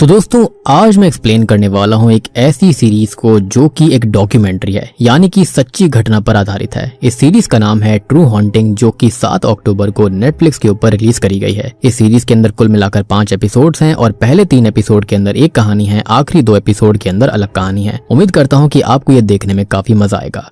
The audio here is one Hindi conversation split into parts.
तो दोस्तों आज मैं एक्सप्लेन करने वाला हूँ एक ऐसी सीरीज को जो कि एक डॉक्यूमेंट्री है, यानी कि सच्ची घटना पर आधारित है। इस सीरीज का नाम है ट्रू हॉन्टिंग, जो कि 7 अक्टूबर को नेटफ्लिक्स के ऊपर रिलीज करी गई है। इस सीरीज के अंदर कुल मिलाकर 5 एपिसोड्स हैं और पहले 3 एपिसोड के अंदर एक कहानी है, आखिरी 2 एपिसोड के अंदर अलग कहानी है। उम्मीद करता हूँ कि आपको ये देखने में काफी मजा आएगा।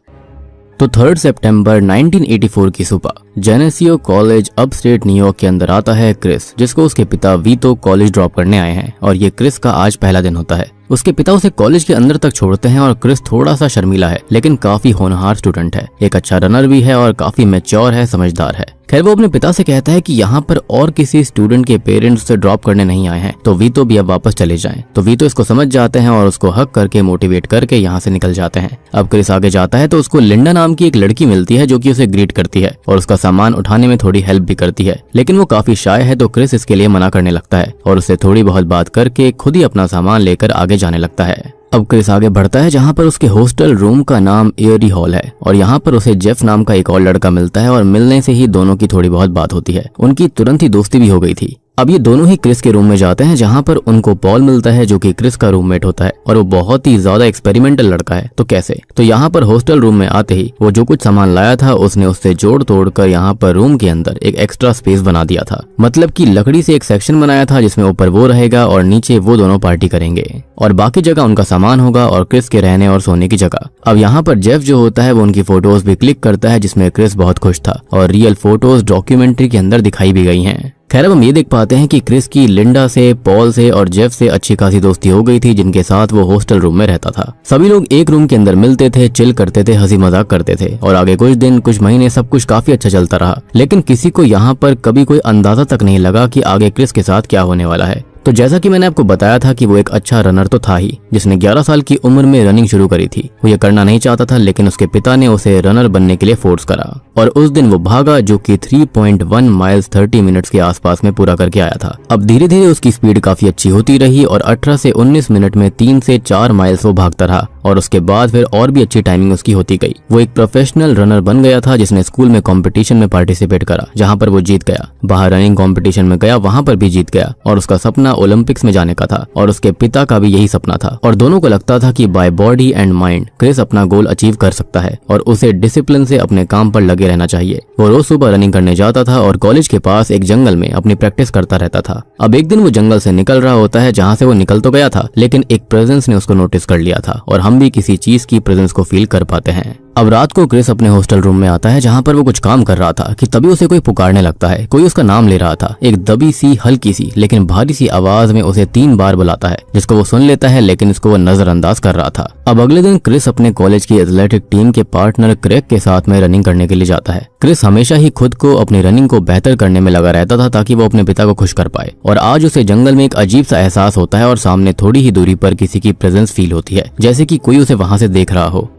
तो 3 सितंबर 1984 की सुबह जेनेसियो कॉलेज अपस्टेट न्यूयॉर्क के अंदर आता है क्रिस, जिसको उसके पिता वीतो कॉलेज ड्रॉप करने आए हैं। और ये क्रिस का आज पहला दिन होता है। उसके पिता उसे कॉलेज के अंदर तक छोड़ते हैं और क्रिस थोड़ा सा शर्मीला है, लेकिन काफी होनहार स्टूडेंट है। एक अच्छा रनर भी है और काफी मैच्योर है, समझदार है। खैर वो अपने पिता से कहता है कि यहाँ पर और किसी स्टूडेंट के पेरेंट्स उसे ड्रॉप करने नहीं आए हैं, तो वीतो भी अब वापस चले जाएं। तो वीतो इसको समझ जाते हैं और उसको हक करके मोटिवेट करके यहाँ से निकल जाते हैं। अब क्रिस आगे जाता है तो उसको लिंडा नाम की एक लड़की मिलती है जो कि उसे ग्रीट करती है और उसका सामान उठाने में थोड़ी हेल्प भी करती है, लेकिन वो काफी शाय है तो क्रिस इसके लिए मना करने लगता है और उससे थोड़ी बहुत बात करके खुद ही अपना सामान लेकर आगे जाने लगता है। अब क्रिस आगे बढ़ता है जहाँ पर उसके हॉस्टल रूम का नाम एयरी हॉल है और यहाँ पर उसे जेफ नाम का एक और लड़का मिलता है और मिलने से ही दोनों की थोड़ी बहुत बात होती है। उनकी तुरंत ही दोस्ती भी हो गई थी। अब ये दोनों ही क्रिस के रूम में जाते हैं जहाँ पर उनको पॉल मिलता है जो कि क्रिस का रूममेट होता है और वो बहुत ही ज्यादा एक्सपेरिमेंटल लड़का है। तो कैसे? तो यहाँ पर हॉस्टल रूम में आते ही वो जो कुछ सामान लाया था उसने उससे जोड़ तोड़ कर यहाँ पर रूम के अंदर एक एक्स्ट्रा स्पेस बना दिया था। मतलब कि लकड़ी से एक सेक्शन बनाया था जिसमें ऊपर वो रहेगा और नीचे वो दोनों पार्टी करेंगे और बाकी जगह उनका सामान होगा और क्रिस के रहने और सोने की जगह। अब यहाँ पर जेफ जो होता है वो उनकी फोटोज भी क्लिक करता है जिसमें क्रिस बहुत खुश था और रियल फोटोज डॉक्यूमेंट्री के अंदर दिखाई भी गई हैं। खैर अब हम ये देख पाते हैं कि क्रिस की लिंडा से, पॉल से और जेफ से अच्छी खासी दोस्ती हो गई थी, जिनके साथ वो हॉस्टल रूम में रहता था। सभी लोग एक रूम के अंदर मिलते थे, चिल करते थे, हंसी मजाक करते थे और आगे कुछ दिन कुछ महीने सब कुछ काफी अच्छा चलता रहा। लेकिन किसी को यहाँ पर कभी कोई अंदाजा तक नहीं लगा कि आगे क्रिस के साथ क्या होने वाला है। तो जैसा कि मैंने आपको बताया था कि वो एक अच्छा रनर तो था ही, जिसने 11 साल की उम्र में रनिंग शुरू करी थी। वो ये करना नहीं चाहता था, लेकिन उसके पिता ने उसे रनर बनने के लिए फोर्स करा और उस दिन वो भागा, जो कि 3.1 माइल्स 30 मिनट्स के आसपास में पूरा करके आया था। अब धीरे धीरे उसकी स्पीड काफी अच्छी होती रही और 18 से 19 मिनट में 3 से 4 माइल्स वो भागता रहा और उसके बाद फिर और भी अच्छी टाइमिंग उसकी होती गई। वो एक प्रोफेशनल रनर बन गया था, जिसने स्कूल में कंपटीशन में पार्टिसिपेट करा जहाँ पर वो जीत गया। बाहर रनिंग कंपटीशन में गया, वहाँ पर भी जीत गया और उसका सपना ओलंपिक्स में जाने का था और उसके पिता का भी यही सपना था और दोनों को लगता था कि by body and mind Chris अपना गोल अचीव कर सकता है और उसे डिसिप्लिन से अपने काम पर लगे रहना चाहिए। वो रोज सुबह रनिंग करने जाता था और कॉलेज के पास एक जंगल में अपनी प्रैक्टिस करता रहता था। अब एक दिन वो जंगल से निकल रहा होता है, जहाँ से वो निकल तो गया था, लेकिन एक प्रेजेंस ने उसको नोटिस कर लिया था और हम भी किसी चीज की प्रेजेंस को फील कर पाते हैं। अब रात को क्रिस अपने हॉस्टल रूम में आता है जहाँ पर वो कुछ काम कर रहा था कि तभी उसे कोई पुकारने लगता है। कोई उसका नाम ले रहा था। एक दबी सी, हल्की सी लेकिन भारी सी आवाज में उसे 3 बार बुलाता है, जिसको वो सुन लेता है, लेकिन इसको वो नजरअंदाज कर रहा था। अब अगले दिन क्रिस अपने कॉलेज की एथलेटिक टीम के पार्टनर क्रेग के साथ में रनिंग करने के लिए जाता है। क्रिस हमेशा ही खुद को अपनी रनिंग को बेहतर करने में लगा रहता था ताकि वो अपने पिता को खुश कर पाए और आज उसे जंगल में एक अजीब सा एहसास होता है और सामने थोड़ी ही दूरी पर किसी की प्रेजेंस फील होती है, जैसे कि कोई उसे वहां से देख रहा हो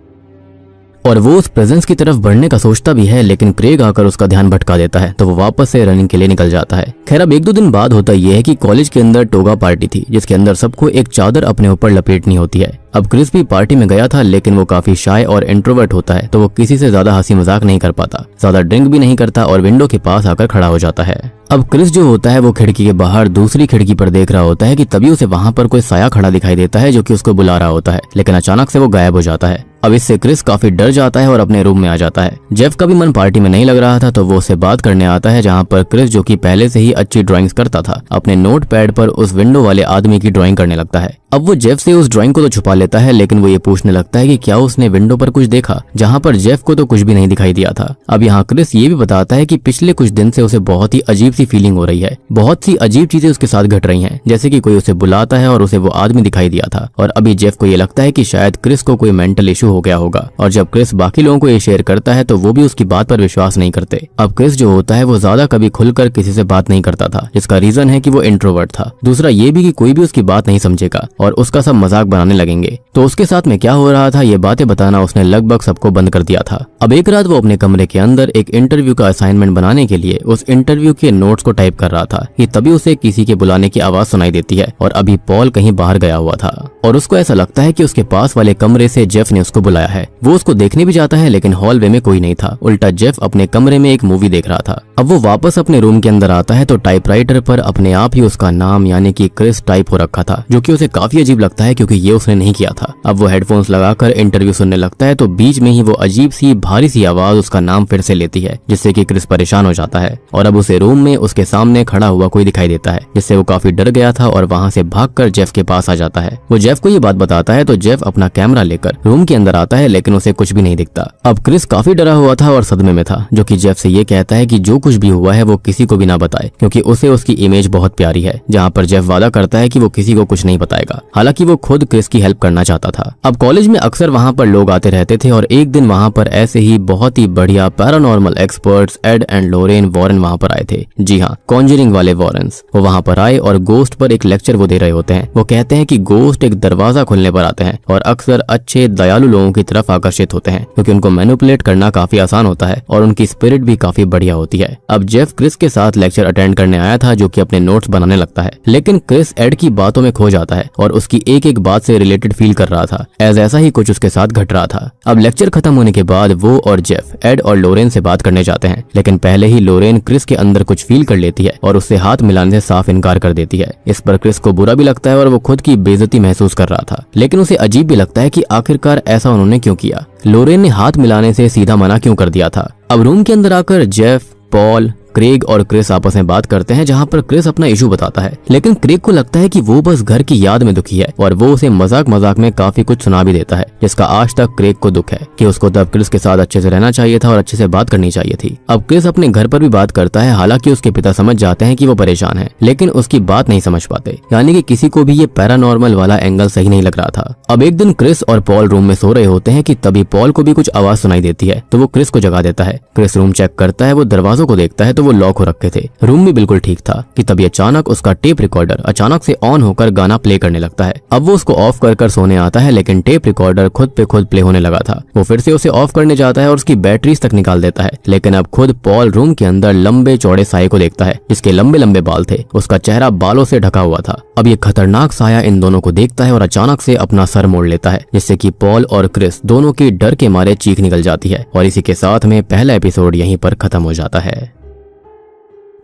और वो उस प्रेजेंस की तरफ बढ़ने का सोचता भी है, लेकिन क्रेग आकर उसका ध्यान भटका देता है तो वो वापस से रनिंग के लिए निकल जाता है। खैर अब 1-2 दिन बाद होता यह है कि कॉलेज के अंदर टोगा पार्टी थी, जिसके अंदर सबको एक चादर अपने ऊपर लपेटनी होती है। अब क्रिस भी पार्टी में गया था, लेकिन वो काफी शाय और इंट्रोवर्ट होता है तो वो किसी से ज्यादा हंसी मजाक नहीं कर पाता, ज्यादा ड्रिंक भी नहीं करता और विंडो के पास आकर खड़ा हो जाता है। अब क्रिस जो होता है वो खिड़की के बाहर दूसरी खिड़की पर देख रहा होता है कि तभी उसे वहां पर कोई साया खड़ा दिखाई देता है जो कि उसको बुला रहा होता है, लेकिन अचानक से वो गायब हो जाता है। अब इससे क्रिस काफी डर जाता है और अपने रूम में आ जाता है। जेफ का भी मन पार्टी में नहीं लग रहा था तो वो उससे बात करने आता है, जहाँ पर क्रिस जो कि पहले से ही अच्छी ड्राइंग्स करता था, अपने नोट पैड पर उस विंडो वाले आदमी की ड्राइंग करने लगता है। अब वो जेफ से उस ड्राइंग को तो छुपा लेता है, लेकिन वो ये पूछने लगता है कि क्या उसने विंडो पर कुछ देखा, जहाँ पर जेफ को तो कुछ भी नहीं दिखाई दिया था। अब यहाँ क्रिस ये भी बताता है कि पिछले कुछ दिन से उसे बहुत ही अजीब सी फीलिंग हो रही है, बहुत सी अजीब चीजें उसके साथ घट रही हैं, जैसे कि कोई उसे बुलाता है और उसे वो आदमी दिखाई दिया था। और अभी जेफ को ये लगता है कि शायद क्रिस को कोई मेंटल इशू हो गया होगा और जब क्रिस बाकी लोगों को ये शेयर करता है तो वो भी उसकी बात पर विश्वास नहीं करते। अब क्रिस जो होता है वो ज्यादा कभी खुलकर किसी से बात नहीं करता था, जिसका रीजन है कि वो इंट्रोवर्ट था। दूसरा ये भी कि कोई भी उसकी बात नहीं समझेगा और उसका सब मजाक बनाने लगेंगे। तो उसके साथ में क्या हो रहा था ये बातें बताना उसने लगभग सबको बंद कर दिया था। अब एक रात वो अपने कमरे के अंदर एक इंटरव्यू का असाइनमेंट बनाने के लिए उस इंटरव्यू के नोट्स को टाइप कर रहा था कि तभी उसे किसी के बुलाने की आवाज सुनाई देती है और अभी पॉल कहीं बाहर गया हुआ था। और उसको ऐसा लगता है कि उसके पास वाले कमरे से जेफ ने उसको बुलाया है। वो उसको देखने भी जाता है लेकिन हॉलवे में कोई नहीं था। उल्टा जेफ अपने कमरे में एक मूवी देख रहा था। अब वो वापस अपने रूम के अंदर आता है तो टाइपराइटर पर अपने आप ही उसका नाम यानी कि क्रिस टाइप हो रखा था, जो कि उसे काफी अजीब लगता है क्योंकि ये उसने नहीं किया था। अब वो हेडफोन्स लगाकर इंटरव्यू सुनने लगता है तो बीच में ही वो अजीब सी भारी सी आवाज उसका नाम फिर से लेती है, जिससे कि क्रिस परेशान हो जाता है और अब उसे रूम में उसके सामने खड़ा हुआ कोई दिखाई देता है, जिससे वो काफी डर गया था और वहाँ से भागकर जेफ के पास आ जाता है। वो जेफ को ये बात बताता है तो जेफ अपना कैमरा लेकर रूम के अंदर आता है लेकिन उसे कुछ भी नहीं दिखता। अब क्रिस काफी डरा हुआ था और सदमे में था, जो कि जेफ से ये कहता है कि जो कुछ भी हुआ है वो किसी को भी ना बताए क्योंकि उसे उसकी इमेज बहुत प्यारी है। जहाँ पर जेफ वादा करता है कि वो किसी को कुछ नहीं बताएगा, हालांकि वो खुद क्रिस की हेल्प करना चाहता था। अब कॉलेज में अक्सर वहाँ पर लोग आते रहते थे और एक दिन वहाँ पर ऐसे ही बहुत ही बढ़िया paranormal experts Ed and Lorraine Warren वहाँ पर आए थे। जी हाँ, कॉन्जरिंग वाले वॉरेन्स। वो वहाँ पर आए और गोस्ट पर एक लेक्चर वो दे रहे होते हैं। वो कहते हैं कि गोस्ट एक दरवाजा खोलने पर आते हैं और अक्सर अच्छे दयालु लोगों की तरफ आकर्षित होते हैं क्योंकि उनको मैनिपुलेट करना काफी आसान होता है और उनकी स्पिरिट भी काफी बढ़िया होती है। अब जेफ क्रिस के साथ लेक्चर अटेंड करने आया था, जो कि अपने नोट्स बनाने लगता है, लेकिन क्रिस एड की बातों में खो जाता है और उसकी एक एक बात से रिलेटेड फील कर रहा था, ऐसा ही कुछ उसके साथ घट रहा था। अब लेक्चर खत्म होने के बाद वो और जेफ एड और लोरेन से बात करने जाते हैं, लेकिन पहले ही लोरेन क्रिस के अंदर कुछ फील कर लेती है और उससे हाथ मिलाने से साफ इनकार कर देती है। इस पर क्रिस को बुरा भी लगता है और वो खुद की बेइज्जती महसूस कर रहा था, लेकिन उसे अजीब भी लगता है कि आखिरकार ऐसा उन्होंने क्यों किया। लोरेन ने हाथ मिलाने से सीधा मना क्यों कर दिया था। अब रूम के अंदर आकर जेफ, पॉल, क्रेग और क्रिस आपस में बात करते हैं, जहां पर क्रिस अपना इशू बताता है, लेकिन क्रेग को लगता है कि वो बस घर की याद में दुखी है और वो उसे मजाक मजाक में काफी कुछ सुना भी देता है, जिसका आज तक क्रेग को दुख है कि उसको तब क्रिस के साथ अच्छे से रहना चाहिए था और अच्छे से बात करनी चाहिए थी। अब क्रिस अपने घर पर भी बात करता है, हालांकि उसके पिता समझ जाते हैं कि वो परेशान है, लेकिन उसकी बात नहीं समझ पाते, यानी कि किसी को भी ये पैरानॉर्मल वाला एंगल सही नहीं लग रहा था। अब एक दिन क्रिस और पॉल रूम में सो रहे होते हैं कि तभी पॉल को भी कुछ आवाज सुनाई देती है, तो वो क्रिस को जगा देता है। क्रिस रूम चेक करता है, वो दरवाजों को देखता है तो वो लॉक हो रखे थे। रूम भी बिल्कुल ठीक था कि तभी अचानक उसका टेप रिकॉर्डर अचानक से ऑन होकर गाना प्ले करने लगता है। अब वो उसको ऑफ कर सोने आता है, लेकिन टेप रिकॉर्डर खुद पे खुद प्ले होने लगा था। वो फिर से उसे ऑफ करने जाता है और उसकी बैटरीज तक निकाल देता है, लेकिन अब खुद पॉल रूम के अंदर लंबे चौड़े साये को देखता है, जिसके लंबे लंबे बाल थे। उसका चेहरा बालों से ढका हुआ था। अब ये खतरनाक साया इन दोनों को देखता है और अचानक से अपना सर मोड़ लेता है, जिससे कि पॉल और क्रिस दोनों की डर के मारे चीख निकल जाती है और इसी के साथ में पहला एपिसोड यहीं पर खत्म हो जाता है।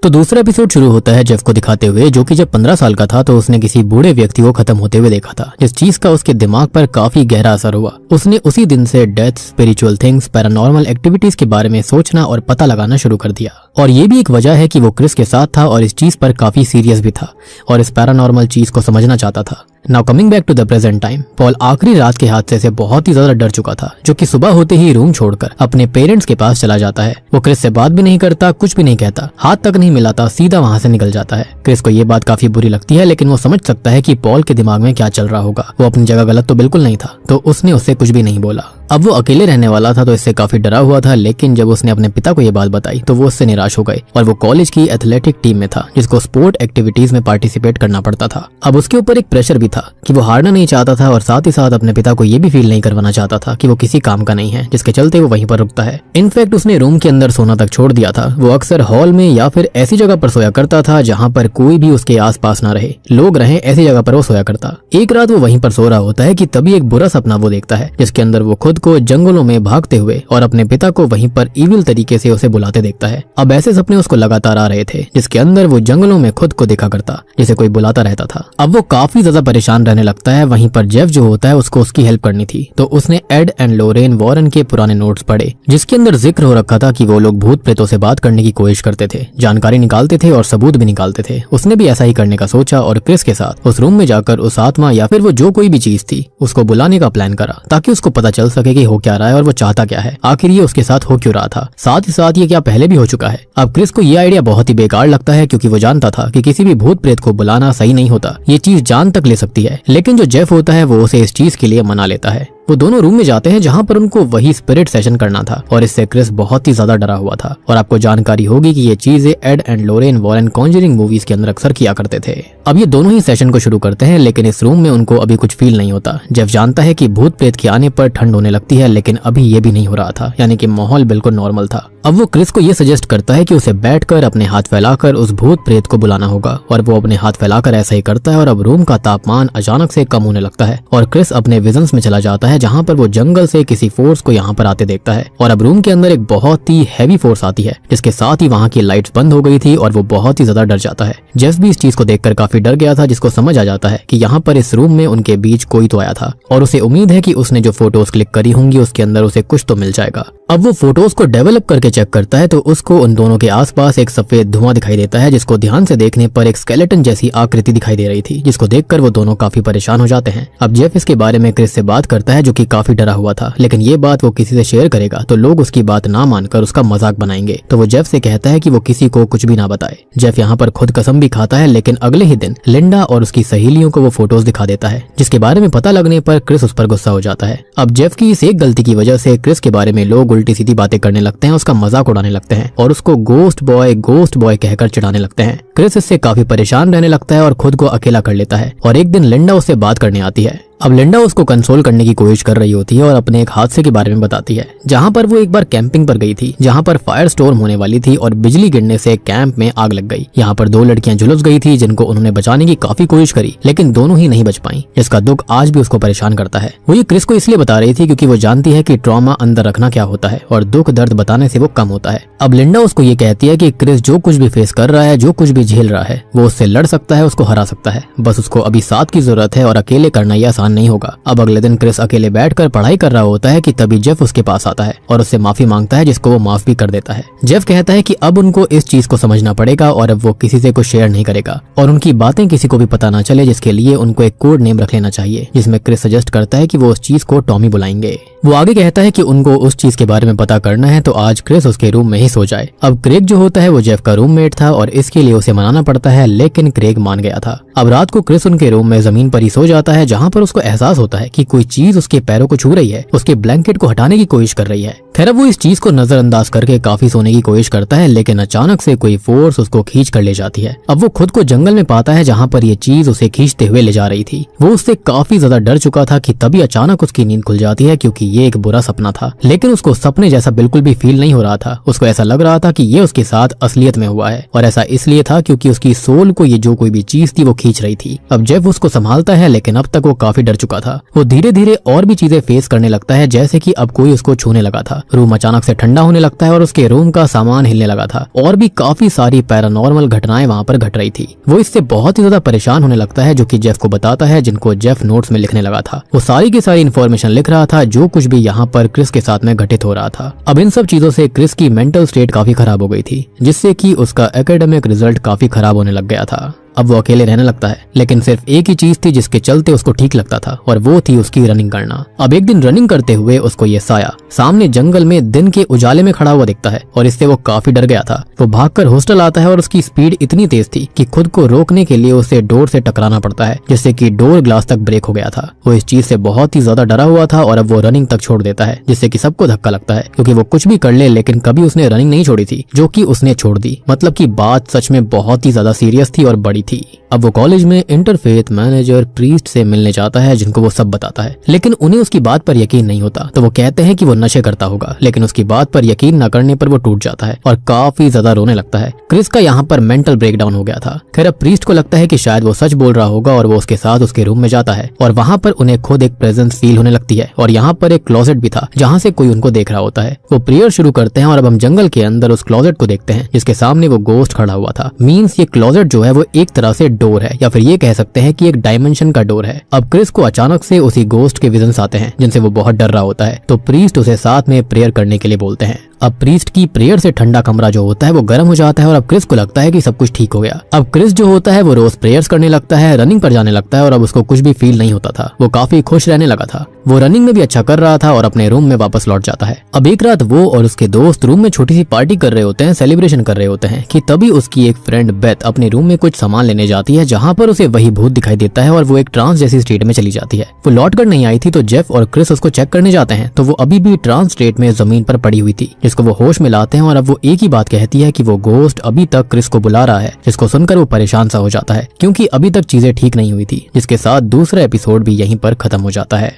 तो दूसरा एपिसोड शुरू होता है जेफ को दिखाते हुए, जो कि जब 15 साल का था तो उसने किसी बूढ़े व्यक्ति को खत्म होते हुए देखा था, जिस चीज का उसके दिमाग पर काफी गहरा असर हुआ। उसने उसी दिन से death, spiritual things, paranormal activities के बारे में सोचना और पता लगाना शुरू कर दिया। और ये भी एक वजह है कि वो क्रिस के साथ था और इस चीज पर काफी सीरियस भी था और इस पैरानॉर्मल चीज को समझना चाहता था। Now coming back to the present time, Paul आखिरी रात के हादसे से बहुत ही ज्यादा डर चुका था, जो कि सुबह होते ही रूम छोड़कर अपने पेरेंट्स के पास चला जाता है। वो क्रिस से बात भी नहीं करता, कुछ भी नहीं कहता, हाथ तक नहीं मिलाता, सीधा वहां से निकल जाता है। क्रिस को ये बात काफी बुरी लगती है, लेकिन वो समझ सकता है कि पॉल के दिमाग में क्या चल रहा होगा। वो अपनी जगह गलत तो बिल्कुल नहीं था, तो उसने उससे कुछ भी नहीं बोला। अब वो अकेले रहने वाला था तो इससे काफी डरा हुआ था, लेकिन जब उसने अपने पिता को ये बात बताई तो वो उससे निराश हो गए और वो कॉलेज की एथलेटिक टीम में था, जिसको स्पोर्ट एक्टिविटीज में पार्टिसिपेट करना पड़ता था। अब उसके ऊपर एक प्रेशर भी था कि वो हारना नहीं चाहता था और साथ ही साथ अपने पिता को ये भी फील नहीं करवाना चाहता था कि वो किसी काम का नहीं है, जिसके चलते वो वहीं पर रुकता है। इनफैक्ट उसने रूम के अंदर सोना तक छोड़ दिया था। वो अक्सर हॉल में या फिर ऐसी जगह पर सोया करता था जहाँ पर कोई भी उसके आस पास ना रहे, लोग रहे, ऐसी जगह पर वो सोया करता। एक रात वो वहीं पर सो रहा होता है कि तभी एक बुरा सपना वो देखता है, जिसके अंदर वो खुद को जंगलों में भागते हुए और अपने पिता को वहीं पर इविल तरीके से उसे बुलाते देखता है। अब ऐसे सपने उसको लगातार आ रहे थे, जिसके अंदर वो जंगलों में खुद को देखा करता, जिसे कोई बुलाता रहता था। अब वो काफी ज्यादा परेशान रहने लगता है। वहीं पर जेफ जो होता है उसको उसकी हेल्प करनी थी, तो उसने एड एंड लोरेन वॉरेन के पुराने नोट्स पढ़े, जिसके अंदर जिक्र हो रखा था कि वो लोग भूत प्रेतों से बात करने की कोशिश करते थे, जानकारी निकालते थे और सबूत भी निकालते थे। उसने भी ऐसा ही करने का सोचा और क्रिस के साथ उस रूम में जाकर उस आत्मा या फिर वो जो कोई भी चीज थी उसको बुलाने का प्लान करा, ताकि उसको पता चल सके कि हो क्या रहा है और वो चाहता क्या है, आखिर ये उसके साथ हो क्यों रहा था, साथ ही साथ ये क्या पहले भी हो चुका है। अब क्रिस को ये आइडिया बहुत ही बेकार लगता है, क्योंकि वो जानता था कि किसी भी भूत प्रेत को बुलाना सही नहीं होता, ये चीज जान तक ले सकती है। लेकिन जो जेफ होता है वो उसे इस चीज के लिए मना लेता है। वो दोनों रूम में जाते हैं जहाँ पर उनको वही स्पिरिट सेशन करना था और इससे क्रिस बहुत ही ज्यादा डरा हुआ था। और आपको जानकारी होगी कि ये चीजें Ed and Lorraine Warren Conjuring movies के अंदर अक्सर किया करते थे। अब ये दोनों ही सेशन को शुरू करते हैं, लेकिन इस रूम में उनको अभी कुछ फील नहीं होता। जेफ जानता है कि भूत प्रेत के आने पर ठंड होने लगती है, लेकिन अभी ये भी नहीं हो रहा था, यानी कि माहौल बिल्कुल नॉर्मल था। अब वो क्रिस को ये सजेस्ट करता है कि उसे बैठकर अपने हाथ फैलाकर उस भूत प्रेत को बुलाना होगा और वो अपने हाथ फैलाकर ऐसा ही करता है और अब रूम का तापमान अचानक से कम होने लगता है और क्रिस अपने विजन्स में चला जाता है जहाँ पर वो जंगल से किसी फोर्स को यहाँ पर आते देखता है और अब रूम के अंदर एक बहुत ही हैवी फोर्स आती है जिसके साथ ही वहाँ की लाइट्स बंद हो गई थी और वो बहुत ही ज्यादा डर जाता है। जेफ भी इस चीज को देखकर काफी डर गया था, जिसको समझ आ जाता है कि यहाँ पर इस रूम में उनके बीच कोई तो आया था और उसे उम्मीद है कि उसने जो फोटोज क्लिक करी होंगी उसके अंदर उसे कुछ तो मिल जाएगा। अब वो फोटोज को डेवलप करके चेक करता है तो उसको उन दोनों के आसपास एक सफेद धुआं दिखाई देता है, जिसको ध्यान से देखने पर एक स्केलेटन जैसी आकृति दिखाई दे रही थी, जिसको देखकर वो दोनों काफी परेशान हो जाते हैं। अब जेफ इसके बारे में क्रिस से बात करता है जो कि काफी डरा हुआ था, लेकिन ये बात वो किसी से शेयर करेगा तो लोग उसकी बात ना मानकर उसका मजाक बनाएंगे, तो वो जेफ से कहता है कि वो किसी को कुछ भी ना बताए। जेफ यहाँ पर खुद कसम भी खाता है, लेकिन अगले ही दिन लिंडा और उसकी सहेलियों को वो फोटोज दिखा देता है, जिसके बारे में पता लगने पर क्रिस उस पर गुस्सा हो जाता है। अब जेफ की इस एक गलती की वजह से क्रिस के बारे में लोग उल्टी सीधी बातें करने लगते हैं, उसका मजाक उड़ाने लगते हैं और उसको गोस्ट बॉय कहकर चिढ़ाने लगते हैं। क्रिस इससे काफी परेशान रहने लगता है और खुद को अकेला कर लेता है और एक दिन लिंडा उससे बात करने आती है। अब लिंडा उसको कंसोल करने की कोशिश कर रही होती है और अपने एक हादसे के बारे में बताती है जहां पर वो एक बार कैंपिंग पर गई थी, जहां पर फायर स्टॉर्म होने वाली थी और बिजली गिरने से कैंप में आग लग गई। यहाँ पर दो लड़कियां झुलस गई थी जिनको उन्होंने बचाने की काफी कोशिश करी, लेकिन दोनों ही नहीं बच पाई, जिसका दुख आज भी उसको परेशान करता है। वो ये क्रिस को इसलिए बता रही थी क्योंकि वो जानती है कि ट्रॉमा अंदर रखना क्या होता है और दुख दर्द बताने से वो कम होता है। अब लिंडा उसको ये कहती है कि क्रिस जो कुछ भी फेस कर रहा है, जो कुछ भी झेल रहा है, वो उससे लड़ सकता है, उसको हरा सकता है, बस उसको अभी साथ की जरूरत है और अकेले करना ये आसान नहीं होगा। अब अगले दिन क्रिस अकेले बैठकर पढ़ाई कर रहा होता है कि तभी जेफ उसके पास आता है और उससे माफी मांगता है, जिसको वो माफ भी कर देता है। जेफ कहता है कि अब उनको इस चीज को समझना पड़ेगा और अब वो किसी से कुछ शेयर नहीं करेगा और उनकी बातें किसी को भी पता ना चले, जिसके लिए उनको एक कोड नेम रख लेना चाहिए, जिसमें क्रिस सजेस्ट करता है कि वो उस चीज को टॉमी बुलाएंगे। वो आगे कहता है कि उनको उस चीज के बारे में पता करना है तो आज क्रिस उसके रूम में ही सो जाए। अब क्रेग जो होता है वो जेफ का रूममेट था और इसके लिए उसे मनाना पड़ता है, लेकिन क्रेग मान गया था। अब रात को क्रिस उनके रूम में जमीन पर ही सो जाता है, जहाँ पर उसको एहसास होता है कि कोई चीज उसके पैरों को छू रही है, उसके ब्लैंकेट को हटाने की कोशिश कर रही है। खैर वो इस चीज को नजरअंदाज करके काफी सोने की कोशिश करता है, लेकिन अचानक से कोई फोर्स उसको खींच कर ले जाती है। अब वो खुद को जंगल में पाता है जहाँ पर ये चीज उसे खींचते हुए ले जा रही थी। वो उससे काफी ज्यादा डर चुका था कि तभी अचानक उसकी नींद खुल जाती है, क्योंकि ये एक बुरा सपना था, लेकिन उसको सपने जैसा बिल्कुल भी फील नहीं हो रहा था। उसको ऐसा लग रहा था कि ये उसके साथ असलियत में हुआ है और ऐसा इसलिए था क्योंकि उसकी सोल को ये जो कोई भी चीज थी वो खींच रही थी। अब जेफ उसको संभालता है, लेकिन अब तक वो काफी डर चुका था। वो धीरे धीरे और भी चीजें फेस करने लगता है, जैसे कि अब कोई उसको छूने लगा था। रूम अचानक से ठंडा होने लगता है और उसके रूम का सामान हिलने लगा था और भी काफी सारी पैरानॉर्मल घटनाएं वहाँ पर घट रही थी। वो इससे बहुत ही ज्यादा परेशान होने लगता है, जो कि जेफ को बताता है, जिनको जेफ नोट्स में लिखने लगा था। वो सारी की सारी इन्फॉर्मेशन लिख रहा था जो कुछ भी यहाँ पर क्रिस के साथ में घटित हो रहा था। अब इन सब चीजों से क्रिस की मेंटल स्टेट काफी खराब हो गई थी, जिससे कि उसका एकेडमिक रिजल्ट काफी खराब होने लग गया था। अब वो अकेले रहने लगता है, लेकिन सिर्फ एक ही चीज थी जिसके चलते उसको ठीक लगता था और वो थी उसकी रनिंग करना। अब एक दिन रनिंग करते हुए उसको ये साया सामने जंगल में दिन के उजाले में खड़ा हुआ दिखता है और इससे वो काफी डर गया था। वो भागकर हॉस्टल आता है और उसकी स्पीड इतनी तेज थी कि खुद को रोकने के लिए उसे डोर से टकराना पड़ता है, जिससे कि डोर ग्लास तक ब्रेक हो गया था। वो इस चीज से बहुत ही ज्यादा डरा हुआ था और अब वो रनिंग तक छोड़ देता है, जिससे कि सबको धक्का लगता है, क्योंकि वो कुछ भी कर ले लेकिन कभी उसने रनिंग नहीं छोड़ी थी, जो कि उसने छोड़ दी। मतलब कि बात सच में बहुत ही ज्यादा सीरियस थी और बड़ी थी। अब वो कॉलेज में इंटरफेथ मैनेजर प्रीस्ट से मिलने जाता है, जिनको वो सब बताता है, लेकिन उन्हें उसकी बात पर यकीन नहीं होता। तो वो कहते हैं कि वो नशे करता होगा, लेकिन उसकी बात पर यकीन न करने पर वो टूट जाता है और काफी ज्यादा रोने लगता है। क्रिस का यहाँ पर मेंटल ब्रेकडाउन हो गया था। खैर अब प्रीस्ट को लगता है कि शायद वो सच बोल रहा होगा और वो उसके साथ उसके रूम में जाता है और वहाँ पर उन्हें खुद एक प्रेजेंस फील होने लगती है और यहाँ पर एक क्लोजेट भी था जहाँ से कोई उनको देख रहा होता है। वो प्रेयर शुरू करते हैं और अब हम जंगल के अंदर उस क्लोजेट को देखते हैं, जिसके सामने वो गोस्ट खड़ा हुआ था। मीन्स ये क्लोजेट जो है वो एक तरह से डोर है, या फिर ये कह सकते हैं कि एक डायमेंशन का डोर है। अब क्रिस को अचानक से उसी गोस्ट के विजन्स आते हैं, जिनसे वो बहुत डर रहा होता है। तो प्रीस्ट उसे साथ में प्रेयर करने के लिए बोलते हैं। अब प्रीस्ट की प्रेयर से ठंडा कमरा जो होता है वो गर्म हो जाता है और अब क्रिस को लगता है कि सब कुछ ठीक हो गया। अब क्रिस जो होता है वो रोज प्रेयर्स करने लगता है, रनिंग पर जाने लगता है और अब उसको कुछ भी फील नहीं होता था। वो काफी खुश रहने लगा था। वो रनिंग में भी अच्छा कर रहा था और अपने रूम में वापस लौट जाता है। अब एक रात वो और उसके दोस्त रूम में छोटी सी पार्टी कर रहे होते हैं, सेलिब्रेशन कर रहे होते हैं कि तभी उसकी एक फ्रेंड बेथ अपने रूम में कुछ सामान लेने जाती है, जहाँ पर उसे वही भूत दिखाई देता है और वो एक ट्रांस जैसी स्टेट में चली जाती है। वो लौट कर नहीं आई थी तो जेफ और क्रिस उसको चेक करने जाते हैं तो वो अभी भी ट्रांस स्टेट में जमीन पर पड़ी हुई थी, जिसको वो होश में लाते हैं और अब वो एक ही बात कहती है कि वो गोस्ट अभी तक क्रिस को बुला रहा है, जिसको सुनकर वो परेशान सा हो जाता है क्योंकि अभी तक चीजें ठीक नहीं हुई थी। जिसके साथ दूसरा एपिसोड भी यहीं पर खत्म हो जाता है।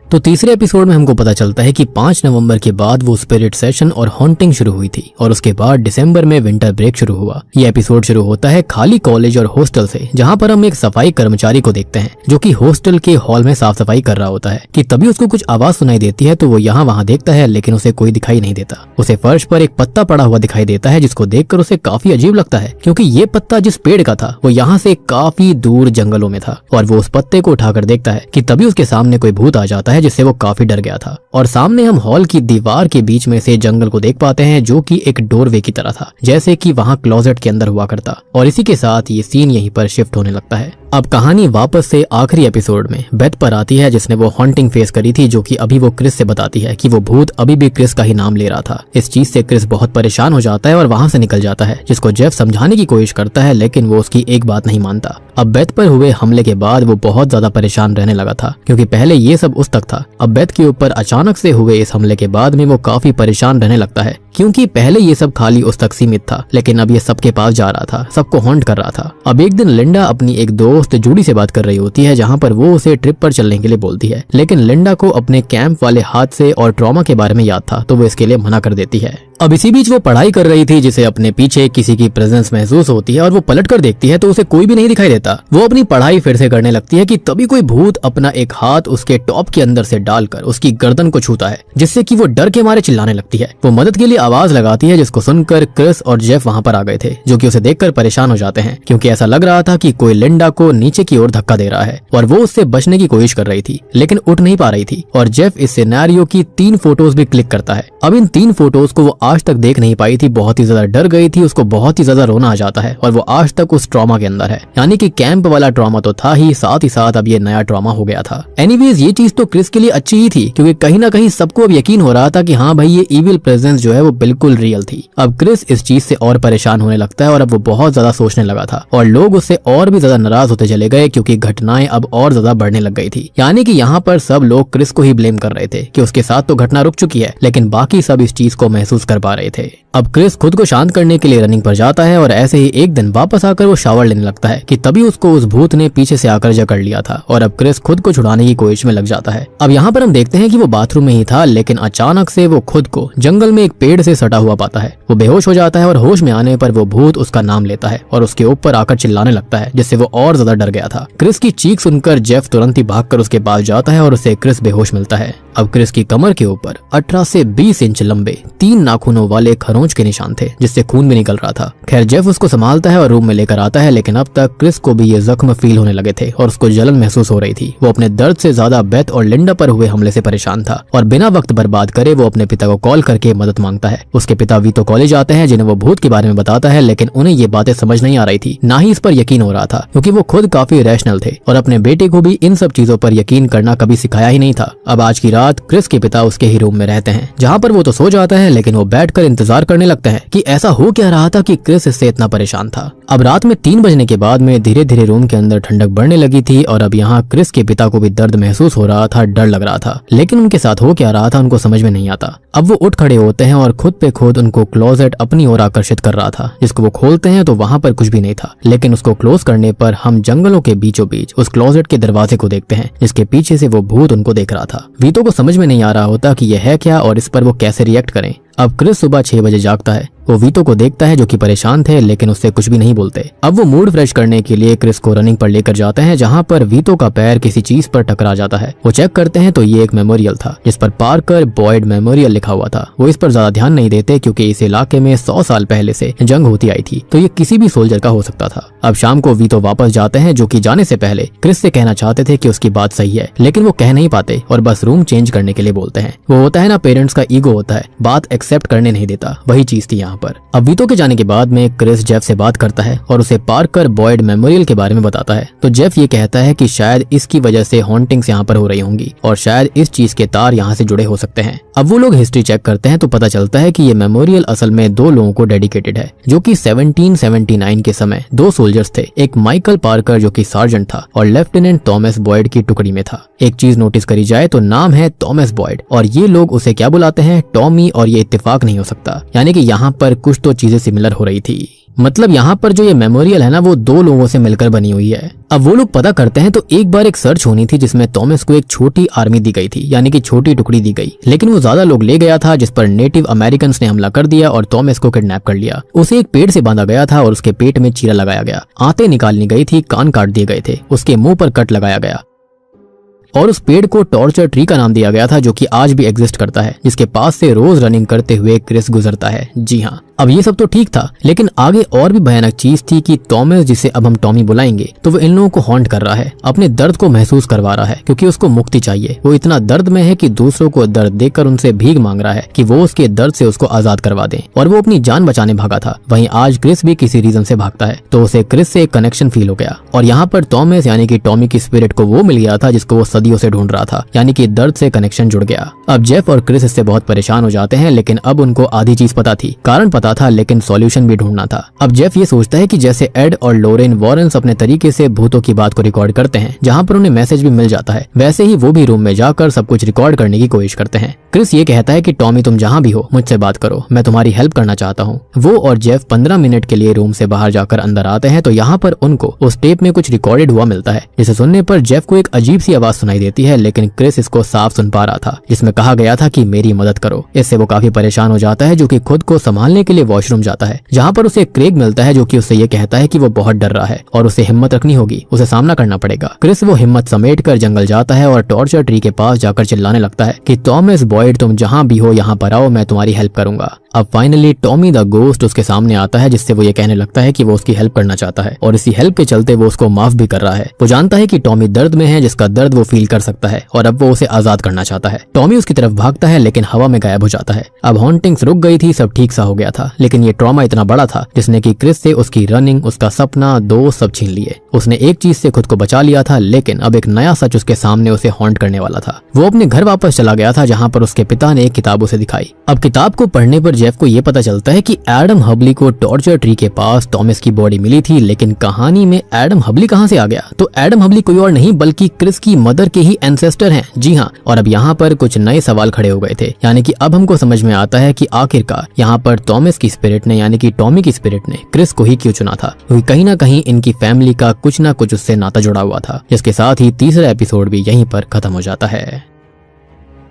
तो तीसरे एपिसोड में हमको पता चलता है कि 5 नवंबर के बाद वो स्पिरिट सेशन और हॉन्टिंग शुरू हुई थी और उसके बाद दिसंबर में विंटर ब्रेक शुरू हुआ। ये एपिसोड शुरू होता है खाली कॉलेज और हॉस्टल से, जहाँ पर हम एक सफाई कर्मचारी को देखते हैं जो कि हॉस्टल के हॉल में साफ सफाई कर रहा होता है कि तभी उसको कुछ आवाज सुनाई देती है तो वो यहाँ वहाँ देखता है लेकिन उसे कोई दिखाई नहीं देता। उसे फर्श पर एक पत्ता पड़ा हुआ दिखाई देता है जिसको देखकर उसे काफी अजीब लगता है क्योंकि ये पत्ता जिस पेड़ का था वो यहाँ से काफी दूर जंगलों में था और वो उस पत्ते को उठाकर देखता है कि तभी उसके सामने कोई भूत आ जाता है जिससे वो काफी डर गया था। और सामने हम हॉल की दीवार के बीच में से जंगल को देख पाते हैं जो कि एक डोरवे की तरह था, जैसे कि वहाँ क्लोजेट के अंदर हुआ करता। और इसी के साथ ये सीन यहीं पर शिफ्ट होने लगता है। अब कहानी वापस से आखिरी एपिसोड में बेथ पर आती है जिसने वो हॉन्टिंग फेस करी थी, जो कि अभी वो क्रिस से बताती है कि वो भूत अभी भी क्रिस का ही नाम ले रहा था। इस चीज से क्रिस बहुत परेशान हो जाता है और वहां से निकल जाता है, जिसको जेफ समझाने की कोशिश करता है लेकिन वो उसकी एक बात नहीं मानता। अब बेथ पर हुए हमले के बाद वो बहुत ज्यादा परेशान रहने लगा था क्योंकि पहले ये सब उस तक था। अब बेथ के ऊपर अचानक से हुए इस हमले के बाद में वो काफी परेशान रहने लगता है क्योंकि पहले ये सब खाली उस तक सीमित था लेकिन अब ये सबके पास जा रहा था, सबको हॉन्ट कर रहा था। अब एक दिन लिंडा अपनी एक दोस्त जूडी से बात कर रही होती है जहाँ पर वो उसे ट्रिप पर चलने के लिए बोलती है, लेकिन लिंडा को अपने कैंप वाले हादसे और ट्रॉमा के बारे में याद था तो वो इसके लिए मना कर देती है। अब इसी बीच वो पढ़ाई कर रही थी जिसे अपने पीछे किसी की प्रेजेंस महसूस होती है और वो पलट कर देखती है तो उसे कोई भी नहीं दिखाई देता। वो अपनी पढ़ाई फिर से करने लगती है कि तभी कोई भूत अपना एक हाथ उसके टॉप के अंदर से डालकर उसकी गर्दन को छूता है, जिससे कि वो डर के मारे चिल्लाने लगती है। वो मदद के लिए आवाज लगाती है जिसको सुनकर क्रिस और जेफ वहां पर आ गए थे, जो कि उसे देखकर परेशान हो जाते हैं क्योंकि ऐसा लग रहा था कि कोई लिंडा को नीचे की ओर धक्का दे रहा है और वो उससे बचने की कोशिश कर रही थी लेकिन उठ नहीं पा रही थी। और जेफ इस सिनेरियो की 3 फोटोज भी क्लिक करता है। अब इन 3 फोटोज को वो आज तक देख नहीं पाई थी, बहुत ही ज्यादा डर गई थी, उसको बहुत ही ज्यादा रोना आ जाता है और वो आज तक उस ट्रॉमा के अंदर है। यानी कि कैंप वाला ट्रॉमा तो था ही साथ अब ये नया ट्रॉमा हो गया था। एनीवेज ये चीज तो क्रिस के लिए अच्छी ही थी क्योंकि कहीं ना कहीं सबको अब यकीन हो रहा था कि हाँ भाई ये इविल प्रेजेंस जो है वो बिल्कुल रियल थी। अब क्रिस इस चीज से और परेशान होने लगता है और अब वो बहुत ज्यादा सोचने लगा था और लोग उससे और भी ज्यादा नाराज होते चले गए क्योंकि घटनाएं अब और ज्यादा बढ़ने लग गई थी। यानी कि यहाँ पर सब लोग क्रिस को ही ब्लेम कर रहे थे कि उसके साथ तो घटना रुक चुकी है लेकिन बाकी सब इस चीज को महसूस कर पा रहे थे। अब क्रिस खुद को शांत करने के लिए रनिंग पर जाता है और ऐसे ही एक दिन वापस आकर वो शावर लेने लगता है कि तभी उसको उस भूत ने पीछे से आकर जकड़ लिया था और अब क्रिस खुद को छुड़ाने की कोशिश में लग जाता है। अब यहाँ पर हम देखते हैं कि वो बाथरूम में ही था लेकिन अचानक से वो खुद को जंगल में एक पेड़ से सटा हुआ पाता है। वो बेहोश हो जाता है और होश में आने पर वो भूत उसका नाम लेता है और उसके ऊपर आकर चिल्लाने लगता है, जिससे वो और ज्यादा डर गया था। क्रिस की चीख सुनकर जेफ तुरंत ही भागकर उसके पास जाता है और उसे क्रिस बेहोश मिलता है। अब क्रिस की कमर के ऊपर 18 से 20 इंच लंबे 3 नाखूनों वाले खरोंच के निशान थे जिससे खून भी निकल रहा था। खैर जेफ उसको संभालता है और रूम में लेकर आता है लेकिन अब तक क्रिस को भी ये जख्म फील होने लगे थे और उसको जलन महसूस हो रही थी। वो अपने दर्द से ज्यादा बेथ और लिंडा पर हुए हमले से परेशान था और बिना वक्त बर्बाद करे वो अपने पिता को कॉल करके मदद मांगता है। उसके पिता वीतो कॉलेज आते हैं जिन्हें वो भूत के बारे में बताता है लेकिन उन्हें ये बातें समझ नहीं आ रही थी, ना ही इस पर यकीन हो रहा था क्योंकि वो खुद काफी रैशनल थे और अपने बेटे को भी इन सब चीजों पर यकीन करना कभी सिखाया ही नहीं था। अब आज की रात क्रिस के पिता उसके ही रूम में रहते हैं जहाँ पर वो तो सो जाता है लेकिन वो बैठकर इंतजार करने लगता है कि ऐसा हो क्या रहा था कि क्रिस इससे इतना परेशान था। अब रात में 3 बजने के बाद में धीरे धीरे रूम के अंदर ठंडक बढ़ने लगी थी और अब यहाँ क्रिस के पिता को भी दर्द महसूस हो रहा था, डर लग रहा था लेकिन उनके साथ हो क्या रहा था उनको समझ में नहीं आता। अब वो उठ खड़े होते हैं और खुद पे खुद उनको क्लोजेट अपनी ओर आकर्षित कर रहा था, जिसको वो खोलते हैं तो वहाँ पर कुछ भी नहीं था लेकिन उसको क्लोज करने पर हम जंगलों के बीचों बीच उस क्लोजेट के दरवाजे को देखते हैं जिसके पीछे से वो भूत उनको देख रहा था। वीतो को समझ में नहीं आ रहा होता कि यह है क्या और इस पर वो कैसे रिएक्ट करें। अब क्रिस सुबह 6 बजे जागता है वो वीतो को देखता है जो कि परेशान थे लेकिन उससे कुछ भी नहीं बोलते। अब वो मूड फ्रेश करने के लिए क्रिस को रनिंग पर लेकर जाते हैं जहाँ पर वीतो का पैर किसी चीज पर टकरा जाता है। वो चेक करते हैं तो ये एक मेमोरियल था जिस पर पार्कर बॉयड मेमोरियल लिखा हुआ था। वो इस पर ज्यादा ध्यान नहीं देते क्योंकि इस इलाके में 100 साल पहले से जंग होती आई थी, तो ये किसी भी सोल्जर का हो सकता था। अब शाम को वीतो वापस जाते हैं जो कि जाने से पहले क्रिस से कहना चाहते थे कि उसकी बात सही है, लेकिन वो कह नहीं पाते और बस रूम चेंज करने के लिए बोलते हैं। वो होता है ना, पेरेंट्स का ईगो होता है, बात एक्सेप्ट करने नहीं देता, वही चीज थी यहाँ पर। अब वीतो के जाने के बाद में क्रिस जेफ से बात करता है और उसे पार्कर बॉयड मेमोरियल के बारे में बताता है। तो जेफ ये कहता है कि शायद इसकी वजह से हॉन्टिंग्स यहाँ पर हो रही होंगी और शायद इस चीज के तार यहाँ से जुड़े हो सकते हैं। अब वो लोग हिस्ट्री चेक करते हैं तो पता चलता है कि ये मेमोरियल असल में 2 लोगों को डेडिकेटेड है जो कि 1779 के समय 2 सोल्जर्स थे, एक माइकल पार्कर जो कि सार्जेंट था और लेफ्टिनेंट थॉमस बॉयड की टुकड़ी में था। एक चीज नोटिस करी जाए तो नाम है थॉमस बॉयड और ये लोग उसे क्या बुलाते हैं, टॉमी, और ये इत्तेफाक नहीं हो सकता, यानी कि यहाँ पर कुछ तो चीजें सिमिलर हो रही थी। मतलब यहाँ पर जो ये मेमोरियल है ना वो 2 लोगों से मिलकर बनी हुई है। अब वो लोग पता करते हैं तो एक बार एक सर्च होनी थी जिसमें थॉमस को एक छोटी आर्मी दी गई थी, यानी कि छोटी टुकड़ी दी गई, लेकिन वो ज्यादा लोग ले गया था जिस पर नेटिव अमेरिकन ने हमला कर दिया और थॉमस को किडनैप कर लिया। उसे एक पेड़ से बांधा गया था और उसके पेट में चीरा लगाया गया, आंतें निकालनी गई थी, कान काट दिए गए थे, उसके मुंह पर कट लगाया गया और उस पेड़ को टॉर्चर ट्री का नाम दिया गया था जो कि आज भी एग्जिस्ट करता है, जिसके पास से रोज रनिंग करते हुए क्रिस गुजरता है। जी हाँ, अब ये सब तो ठीक था, लेकिन आगे और भी भयानक चीज थी कि थॉमस, जिसे अब हम टॉमी बुलाएंगे, तो वो इन लोगों को हॉन्ट कर रहा है, अपने दर्द को महसूस करवा रहा है क्योंकि उसको मुक्ति चाहिए। वो इतना दर्द में है कि दूसरों को दर्द देकर उनसे भीख मांग रहा है कि वो उसके दर्द से उसको आजाद करवा दें, और वो अपनी जान बचाने भागा था। वहीं आज क्रिस भी किसी रीजन से भागता है तो उसे क्रिस से एक कनेक्शन फील हो गया और यहाँ पर थॉमस यानी कि टॉमी की स्पिरिट को वो मिल गया था जिसको वो सदियों से ढूंढ रहा था, यानी कि दर्द से कनेक्शन जुड़ गया। अब जेफ और क्रिस इससे बहुत परेशान हो जाते हैं, लेकिन अब उनको आधी चीज पता थी, कारण पता था, लेकिन सॉल्यूशन भी ढूंढना था। अब जेफ ये सोचता है कि जैसे एड और लोरेन वॉरेंस अपने तरीके से भूतों की बात को रिकॉर्ड करते हैं जहाँ पर उन्हें मैसेज भी मिल जाता है, वैसे ही वो भी रूम में जाकर सब कुछ रिकॉर्ड करने की कोशिश करते हैं। क्रिस ये कहता है कि टॉमी तुम जहाँ भी हो मुझसे बात करो, मैं तुम्हारी हेल्प करना चाहता हूँ। वो और जेफ 15 मिनट के लिए रूम से बाहर जाकर अंदर आते हैं तो यहाँ पर उनको उस टेप में कुछ रिकॉर्डेड हुआ मिलता है, जिसे सुनने पर जेफ को एक अजीब सी आवाज सुनाई देती है, लेकिन क्रिस इसको साफ सुन पा रहा था, जिसमें कहा गया था कि मेरी मदद करो। इससे वो काफी परेशान हो जाता है, जो कि खुद को संभालने के लिए वॉशरूम जाता है, जहाँ पर उसे क्रेग मिलता है जो कि उससे ये कहता है कि वो बहुत डर रहा है और उसे हिम्मत रखनी होगी, उसे सामना करना पड़ेगा। क्रिस वो हिम्मत समेट कर जंगल जाता है और टॉर्चर ट्री के पास जाकर चिल्लाने लगता है कि थॉमस बॉयड तुम जहाँ भी हो यहाँ पर आओ, मैं तुम्हारी हेल्प करूंगा। अब फाइनली टॉमी द गोस्ट उसके सामने आता है, जिससे वो ये कहने लगता है कि वो उसकी हेल्प करना चाहता है और इसी हेल्प के चलते वो उसको माफ भी कर रहा है। वो जानता है कि टॉमी दर्द में है जिसका दर्द वो फील कर सकता है और अब वो उसे आजाद करना चाहता है। टॉमी उसकी तरफ भागता है लेकिन हवा में गायब हो जाता है। अब हॉन्टिंग्स रुक गई थी, सब ठीक सा हो गया था, लेकिन ये ट्रॉमा इतना बड़ा था जिसने कि क्रिस से उसकी रनिंग, उसका सपना, दोस्त सब छीन लिए। उसने एक चीज से खुद को बचा लिया था, लेकिन अब एक नया सच उसके सामने उसे हॉन्ट करने वाला था। वो अपने घर वापस चला गया था जहाँ पर उसके पिता ने एक किताब उसे दिखाई। अब किताब को पढ़ने पर जेफ को ये पता चलता है कि एडम हबली को टॉर्चर ट्री के पास थॉमस की बॉडी मिली थी, लेकिन कहानी में एडम हबली कहाँ से आ गया? तो एडम हबली कोई और नहीं बल्कि क्रिस की मदर के ही एंसेस्टर हैं। जी हाँ, और अब यहाँ पर कुछ नए सवाल खड़े हो गए थे, यानी कि अब हमको समझ में आता है कि आखिरकार यहाँ पर थॉमस की स्पिरिट ने यानी कि टॉमी की स्पिरिट ने क्रिस को ही क्यों चुना था, क्योंकि कहीं ना कहीं इनकी फैमिली का कुछ ना कुछ उससे नाता जुड़ा हुआ था। जिसके साथ ही तीसरा एपिसोड भी यहीं पर खत्म हो जाता है।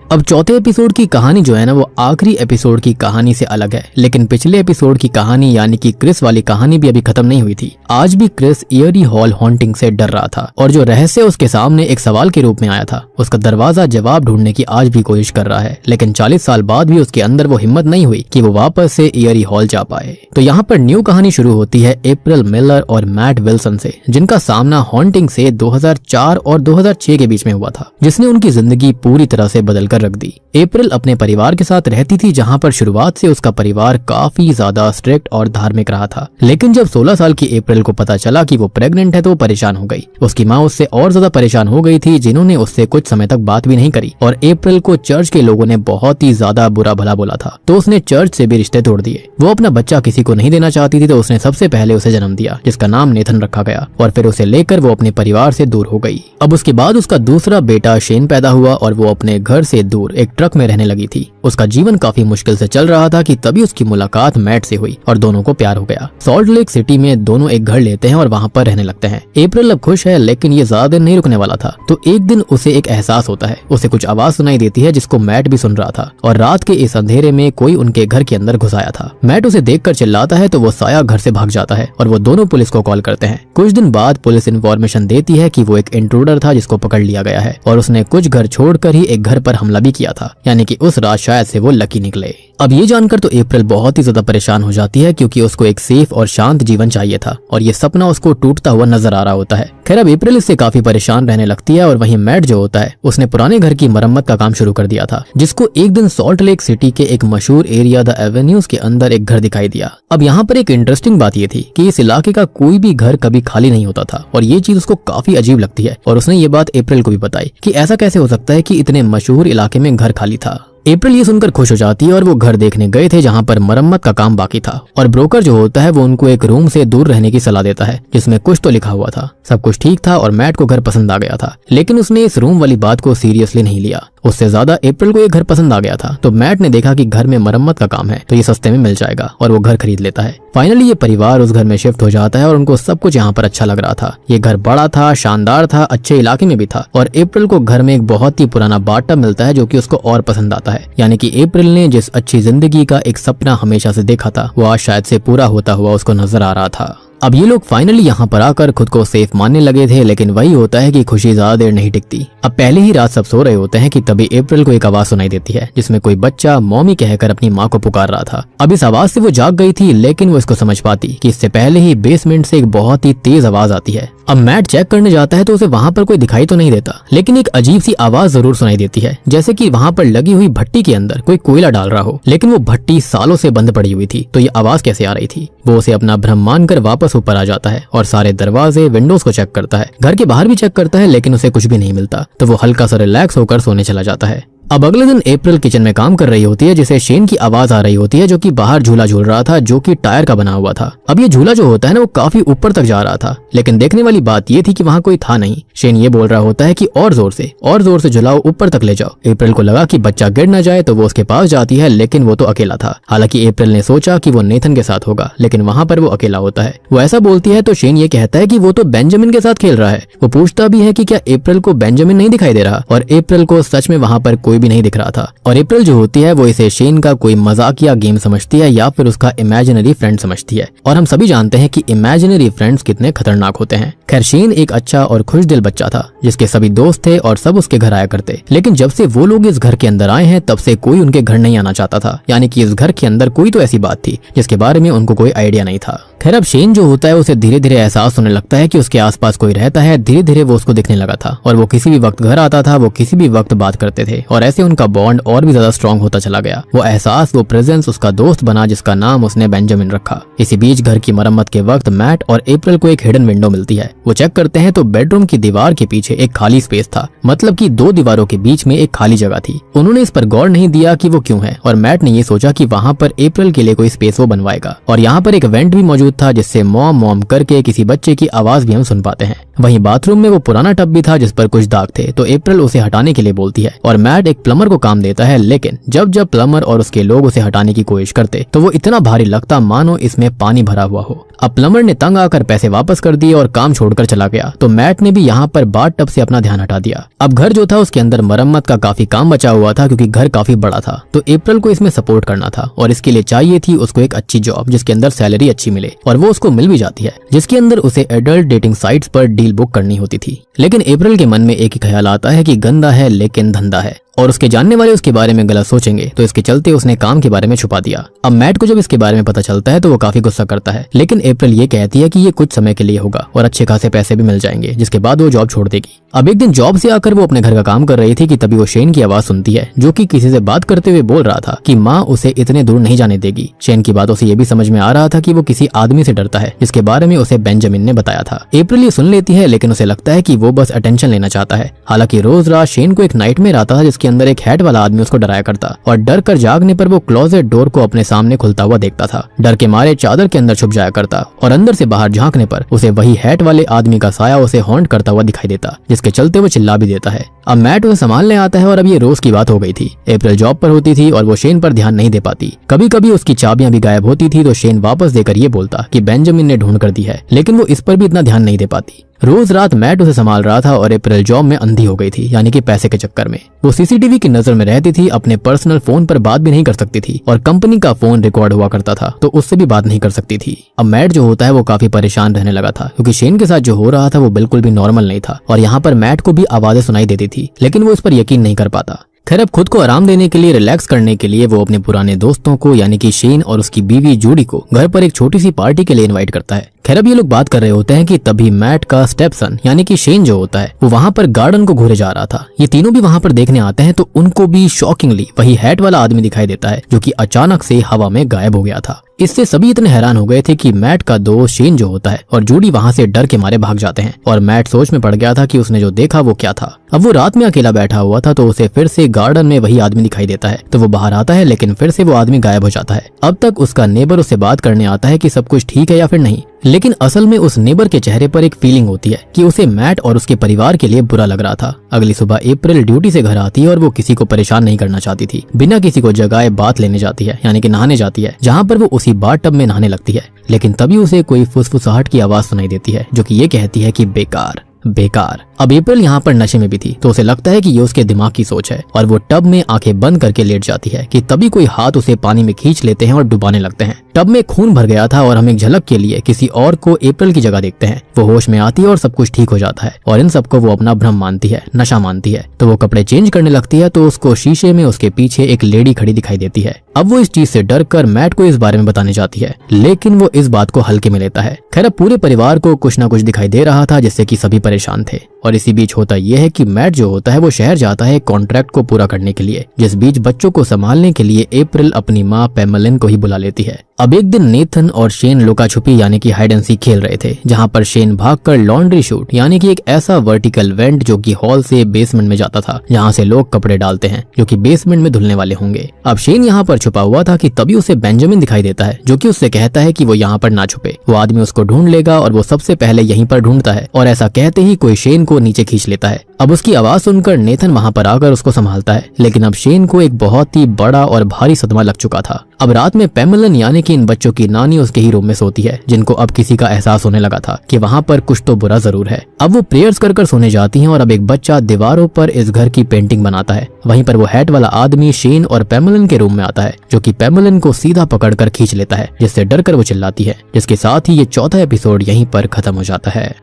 अब चौथे एपिसोड की कहानी जो है ना वो आखिरी एपिसोड की कहानी से अलग है, लेकिन पिछले एपिसोड की कहानी यानी कि क्रिस वाली कहानी भी अभी खत्म नहीं हुई थी। आज भी क्रिस इयरी हॉल हॉन्टिंग से डर रहा था और जो रहस्य उसके सामने एक सवाल के रूप में आया था उसका दरवाजा जवाब ढूंढने की आज भी कोशिश कर रहा है, लेकिन 40 साल बाद भी उसके अंदर वो हिम्मत नहीं हुई कि वो वापस से इयरी हॉल जा पाए। तो यहाँ पर न्यू कहानी शुरू होती है अप्रैल मिलर और मैट विल्सन से, जिनका सामना हॉन्टिंग से 2004 और 2006 के बीच में हुआ था, जिसने उनकी जिंदगी पूरी तरह से बदल रख दी। अप्रैल अपने परिवार के साथ रहती थी, जहां पर शुरुआत से उसका परिवार काफी ज्यादा स्ट्रिक्ट और धार्मिक रहा था, लेकिन जब 16 साल की अप्रैल को पता चला कि वो प्रेग्नेंट है तो वो परेशान हो गई। उसकी माँ उससे और ज्यादा परेशान हो गई थी, जिन्होंने उससे कुछ समय तक बात भी नहीं करी और अप्रैल को चर्च के लोगों ने बहुत ही ज्यादा बुरा भला बोला था, तो उसने चर्च से भी रिश्ते तोड़ दिए। वो अपना बच्चा किसी को नहीं देना चाहती थी, तो उसने सबसे पहले उसे जन्म दिया, जिसका नाम नेथन रखा गया, और फिर उसे लेकर वो अपने परिवार से दूर हो गई। अब उसके बाद उसका दूसरा बेटा शेन पैदा हुआ और वो अपने घर से दूर एक ट्रक में रहने लगी थी। उसका जीवन काफी मुश्किल से चल रहा था कि तभी उसकी मुलाकात मैट से हुई और दोनों को प्यार हो गया। सॉल्ट लेक सिटी में दोनों एक घर लेते हैं और वहाँ पर रहने लगते हैं। अप्रैल अब खुश है, लेकिन ये ज्यादा दिन नहीं रुकने वाला था। तो एक दिन उसे एक एहसास होता है। उसे कुछ आवाज सुनाई देती है जिसको मैट भी सुन रहा था, और रात के इस अंधेरे में कोई उनके घर के अंदर घुस आया था। मैट उसे देखकर चिल्लाता है तो वो साया घर से भाग जाता है और वो दोनों पुलिस को कॉल करते हैं। कुछ दिन बाद पुलिस इन्फॉर्मेशन देती है कि वो एक इंट्रूडर था जिसको पकड़ लिया गया है और उसने कुछ घर छोड़कर ही एक घर पर हमला भी किया था, यानी कि उस रात शायद से वो लकी निकले। अब ये जानकर तो अप्रैल बहुत ही ज्यादा परेशान हो जाती है, क्योंकि उसको एक सेफ और शांत जीवन चाहिए था और ये सपना उसको टूटता हुआ नजर आ रहा होता है। खैर अब अप्रैल इससे काफी परेशान रहने लगती है, और वहीं मैट जो होता है उसने पुराने घर की मरम्मत का काम शुरू कर दिया था, जिसको एक दिन सॉल्ट लेक सिटी के एक मशहूर एरिया द एवेन्यूज के अंदर एक घर दिखाई दिया। अब यहाँ पर एक इंटरेस्टिंग बात ये थी कि इस इलाके का कोई भी घर कभी खाली नहीं होता था, और ये चीज उसको काफी अजीब लगती है। और उसने ये बात अप्रैल को भी बताई कि ऐसा कैसे हो सकता है कि इतने मशहूर इलाके में घर खाली था। अप्रैल ये सुनकर खुश हो जाती है और वो घर देखने गए थे जहाँ पर मरम्मत का काम बाकी था, और ब्रोकर जो होता है वो उनको एक रूम से दूर रहने की सलाह देता है जिसमें कुछ तो लिखा हुआ था। सब कुछ ठीक था और मैट को घर पसंद आ गया था, लेकिन उसने इस रूम वाली बात को सीरियसली नहीं लिया। उससे ज्यादा अप्रैल को ये घर पसंद आ गया था। तो मैट ने देखा कि घर में मरम्मत का काम है तो ये सस्ते में मिल जाएगा, और वो घर खरीद लेता है। फाइनली ये परिवार उस घर में शिफ्ट हो जाता है और उनको सब कुछ यहाँ पर अच्छा लग रहा था। ये घर बड़ा था, शानदार था, अच्छे इलाके में भी था, और अप्रैल को घर में एक बहुत ही पुराना बाथटब मिलता है जो कि उसको और पसंद आता है। यानी कि अप्रैल ने जिस अच्छी जिंदगी का एक सपना हमेशा से देखा था वो आज शायद से पूरा होता हुआ उसको नजर आ रहा था। अब ये लोग फाइनली यहाँ पर आकर खुद को सेफ मानने लगे थे, लेकिन वही होता है कि खुशी ज्यादा देर नहीं टिकती। अब पहले ही रात सब सो रहे होते हैं कि तभी अप्रैल को एक आवाज सुनाई देती है जिसमें कोई बच्चा मॉमी कहकर अपनी माँ को पुकार रहा था। अब इस आवाज से वो जाग गई थी, लेकिन वो इसको समझ पाती कि इससे पहले ही बेसमेंट से एक बहुत ही तेज आवाज आती है। अब मैट चेक करने जाता है तो उसे वहाँ पर कोई दिखाई तो नहीं देता, लेकिन एक अजीब सी आवाज जरूर सुनाई देती है, जैसे कि वहाँ पर लगी हुई भट्टी के अंदर कोई कोयला डाल रहा हो। लेकिन वो भट्टी सालों से बंद पड़ी हुई थी, तो ये आवाज कैसे आ रही थी? वो उसे अपना भ्रम मानकर वापस ऊपर आ जाता है और सारे दरवाजे विंडोज को चेक करता है, घर के बाहर भी चेक करता है, लेकिन उसे कुछ भी नहीं मिलता। तो वो हल्का सा रिलैक्स होकर सोने चला जाता है। अब अगले दिन अप्रैल किचन में काम कर रही होती है, जिसे शेन की आवाज आ रही होती है जो कि बाहर झूला झूल रहा था, जो कि टायर का बना हुआ था। अब ये झूला जो होता है ना वो काफी ऊपर तक जा रहा था, लेकिन देखने वाली बात ये थी कि वहाँ कोई था नहीं। शेन ये बोल रहा होता है कि और जोर से झुलाओ, ऊपर तक ले जाओ। अप्रैल को लगा कि बच्चा गिर न जाए तो वो उसके पास जाती है, लेकिन वो तो अकेला था। हालांकि अप्रैल ने सोचा कि वो नेथन के साथ होगा, लेकिन वहाँ पर वो अकेला होता है। वो ऐसा बोलती है तो शेन ये कहता है कि वो तो बेंजामिन के साथ खेल रहा है। वो पूछता भी है कि क्या अप्रैल को बेंजामिन नहीं दिखाई दे रहा, और अप्रैल को सच में वहाँ पर कोई भी नहीं दिख रहा था। और अप्रैल जो होती है वो इसे शेन का कोई मजाकिया गेम समझती है या फिर उसका इमेजिनरी फ्रेंड समझती है, और हम सभी जानते हैं कि इमेजिनरी फ्रेंड्स कितने खतरनाक होते हैं। खैर शेन एक अच्छा और खुश दिल बच्चा था जिसके सभी दोस्त थे और सब उसके घर आया करते, लेकिन जब से वो लोग इस घर के अंदर आए हैं तब से कोई उनके घर नहीं आना चाहता था। यानी कि इस घर के अंदर कोई तो ऐसी बात थी जिसके बारे में उनको कोई आइडिया नहीं था। खैर अब शेन जो होता है उसे धीरे धीरे एहसास होने लगता है कि उसके आसपास कोई रहता है। धीरे धीरे वो उसको दिखने लगा था, और वो किसी भी वक्त घर आता था, वो किसी भी वक्त बात करते थे, और ऐसे उनका बॉन्ड और भी ज्यादा स्ट्रॉन्ग होता चला गया। वो एहसास, वो प्रेजेंस उसका दोस्त बना जिसका नाम उसने बेंजामिन रखा। इसी बीच घर की मरम्मत के वक्त मैट और अप्रैल को एक हिडन विंडो मिलती है। वो चेक करते हैं तो बेडरूम की दीवार के पीछे एक खाली स्पेस था, मतलब कि दो दीवारों के बीच में एक खाली जगह थी। उन्होंने इस पर गौर नहीं दिया कि वो क्यों है, और मैट ने ये सोचा कि वहाँ पर अप्रैल के लिए कोई स्पेस वो बनवाएगा। और यहाँ पर एक वेंट भी मौजूद था जिससे मॉम करके किसी बच्चे की आवाज भी हम सुन पाते हैं। वहीं बाथरूम में वो पुराना टब भी था जिस पर कुछ दाग थे, तो अप्रैल उसे हटाने के लिए बोलती है, और मैट एक प्लम्बर को काम देता है। लेकिन जब प्लम्बर और उसके लोग उसे हटाने की कोशिश करते तो वो इतना भारी लगता मानो इसमें पानी भरा हुआ हो। अब प्लम्बर ने तंग आकर पैसे वापस कर दिए और काम छोड़कर चला गया। तो मैट ने भी यहाँ पर बाथटब से अपना ध्यान हटा दिया। अब घर जो था उसके अंदर मरम्मत का काफी काम बचा हुआ था, क्योंकि घर काफी बड़ा था। तो अप्रैल को इसमें सपोर्ट करना था, और इसके लिए चाहिए थी उसको एक अच्छी जॉब जिसके अंदर सैलरी अच्छी मिले, और वो उसको मिल भी जाती है, जिसके अंदर उसे एडल्ट डेटिंग साइट्स पर डील बुक करनी होती थी। लेकिन अप्रैल के मन में एक ही ख्याल आता है कि गंदा है लेकिन धंधा है, और उसके जानने वाले उसके बारे में गलत सोचेंगे, तो इसके चलते उसने काम के बारे में छुपा दिया। अब मैट को जब इसके बारे में पता चलता है तो वो काफी गुस्सा करता है, लेकिन अप्रैल ये कहती है कि ये कुछ समय के लिए होगा और अच्छे खासे पैसे भी मिल जाएंगे, जिसके बाद वो जॉब छोड़ देगी। अब एक दिन जॉब से आकर वो अपने घर का काम कर रही थी कि तभी वो शेन की आवाज सुनती है, जो कि किसी से बात करते हुए बोल रहा था कि माँ उसे इतने दूर नहीं जाने देगी। शेन की बातों से ये भी समझ में आ रहा था कि वो किसी आदमी से डरता है जिसके बारे में उसे बेंजामिन ने बताया था। अप्रैल ये सुन लेती है, लेकिन उसे लगता है कि वो बस अटेंशन लेना चाहता है। हालांकि रोज रात शेन को एक नाइटमेयर आता था जिसके अंदर एक हैट वाला आदमी उसको डराया करता, और डर कर जागने पर वो क्लोजेट डोर को अपने सामने खुलता हुआ देखता था। डर के मारे चादर के अंदर छुप जाया करता, और अंदर से बाहर झांकने पर उसे वही हैट वाले आदमी का साया उसे हॉन्ट करता हुआ दिखाई देता, जिसके जिसके चलते वो चिल्ला भी देता है। अब मैट उसे संभालने आता है और अब ये रोज की बात हो गई थी। अप्रैल जॉब पर होती थी और वो शेन पर ध्यान नहीं दे पाती। कभी कभी उसकी चाबियां भी गायब होती थी तो शेन वापस देकर ये बोलता कि बेंजामिन ने ढूंढ कर दी है, लेकिन वो इस पर भी इतना ध्यान नहीं दे पाती। रोज रात मैट उसे संभाल रहा था और अप्रैल जॉब में अंधी हो गई थी, यानी कि पैसे के चक्कर में। वो सीसीटीवी की नजर में रहती थी, अपने पर्सनल फोन पर बात भी नहीं कर सकती थी और कंपनी का फोन रिकॉर्ड हुआ करता था तो उससे भी बात नहीं कर सकती थी। अब मैट जो होता है वो काफी परेशान रहने लगा था क्योंकि शेन के साथ जो हो रहा था वो बिल्कुल भी नॉर्मल नहीं था और यहाँ पर मैट को भी आवाजें सुनाई देती थी, लेकिन वो इस पर यकीन नहीं कर पाता। खैर अब खुद को आराम देने के लिए, रिलैक्स करने के लिए वो अपने पुराने दोस्तों को यानी कि शेन और उसकी बीवी जूडी को घर पर एक छोटी सी पार्टी के लिए इनवाइट करता है। खैर अब ये लोग बात कर रहे होते हैं कि तभी मैट का स्टेपसन यानी कि शेन जो होता है वो वहां पर गार्डन को घूरे जा रहा था। ये तीनों भी वहां पर देखने आते हैं तो उनको भी शॉकिंगली वही हैट वाला आदमी दिखाई देता है जो कि अचानक से हवा में गायब हो गया था। इससे सभी इतने हैरान हो गए थे कि मैट का दोस्त शेन जो होता है और जूडी वहां से डर के मारे भाग जाते हैं और मैट सोच में पड़ गया था कि उसने जो देखा वो क्या था। अब वो रात में अकेला बैठा हुआ था तो उसे फिर से गार्डन में वही आदमी दिखाई देता है तो वो बाहर आता है, लेकिन फिर से वो आदमी गायब हो जाता है। अब तक उसका नेबर उससे बात करने आता है कि सब कुछ ठीक है या फिर नहीं, लेकिन असल में उस नेबर के चेहरे पर एक फीलिंग होती है कि उसे मैट और उसके परिवार के लिए बुरा लग रहा था। अगली सुबह अप्रैल ड्यूटी से घर आती है और वो किसी को परेशान नहीं करना चाहती थी। बिना किसी को जगाए बात लेने जाती है, यानी कि नहाने जाती है, जहाँ पर वो उसी बाथ टब में नहाने लगती है। लेकिन तभी उसे कोई फुसफुसाहट की आवाज सुनाई देती है जो कि ये कहती है कि बेकार बेकार। अब अप्रैल यहाँ पर नशे में भी थी तो उसे लगता है कि ये उसके दिमाग की सोच है और वो टब में आंखें बंद करके लेट जाती है कि तभी कोई हाथ उसे पानी में खींच लेते हैं और डुबाने लगते हैं। टब में खून भर गया था और हम एक झलक के लिए किसी और को अप्रैल की जगह देखते हैं। वो होश में आती है और सब कुछ ठीक हो जाता है और इन सबको वो अपना भ्रम मानती है, नशा मानती है। तो वो कपड़े चेंज करने लगती है तो उसको शीशे में उसके पीछे एक लेडी खड़ी दिखाई देती है। अब वो इस चीज से डर कर मैट को इस बारे में बताने जाती है, लेकिन वो इस बात को हल्के में लेता है। खैर पूरे परिवार को कुछ न कुछ दिखाई दे रहा था जिससे कि सभी परेशान थे। और इसी बीच होता यह है कि मैट जो होता है वो शहर जाता है कॉन्ट्रैक्ट को पूरा करने के लिए, जिस बीच बच्चों को संभालने के लिए अप्रैल अपनी माँ पैमलिन को ही बुला लेती है। अब एक दिन नेथन और शेन लुका छुपी यानी कि हाइड एंड सीक खेल रहे थे, जहां पर शेन भागकर लॉन्ड्री शूट यानी कि एक ऐसा वर्टिकल वेंट जो कि हॉल से बेसमेंट में जाता था, जहां से लोग कपड़े डालते हैं जो कि बेसमेंट में धुलने वाले होंगे। अब शेन यहाँ पर छुपा हुआ था कि तभी उसे बेंजामिन दिखाई देता है जो कि उससे कहता है कि वो यहाँ पर ना छुपे, वो आदमी उसको ढूंढ लेगा और वो सबसे पहले यहीं पर ढूंढता है। और ऐसा कहते ही कोई शेन को नीचे खींच लेता है। अब उसकी आवाज सुनकर नेथन वहां पर आकर उसको संभालता है, लेकिन अब शेन को एक बहुत ही बड़ा और भारी सदमा लग चुका था। अब रात में पैमलिन यानी कि इन बच्चों की नानी उसके ही रूम में सोती है, जिनको अब किसी का एहसास होने लगा था कि वहां पर कुछ तो बुरा जरूर है। अब वो प्रेयर्स कर कर सोने जाती हैं और अब एक बच्चा दीवारों पर इस घर की पेंटिंग बनाता है। वहीं पर वो हैट वाला आदमी शेन और पैमलिन के रूम में आता है, जो कि पैमलिन को सीधा पकड़कर खींच लेता है, जिससे डरकर वो चिल्लाती है। जिसके साथ ही ये चौथा एपिसोड यहीं पर खत्म हो जाता है।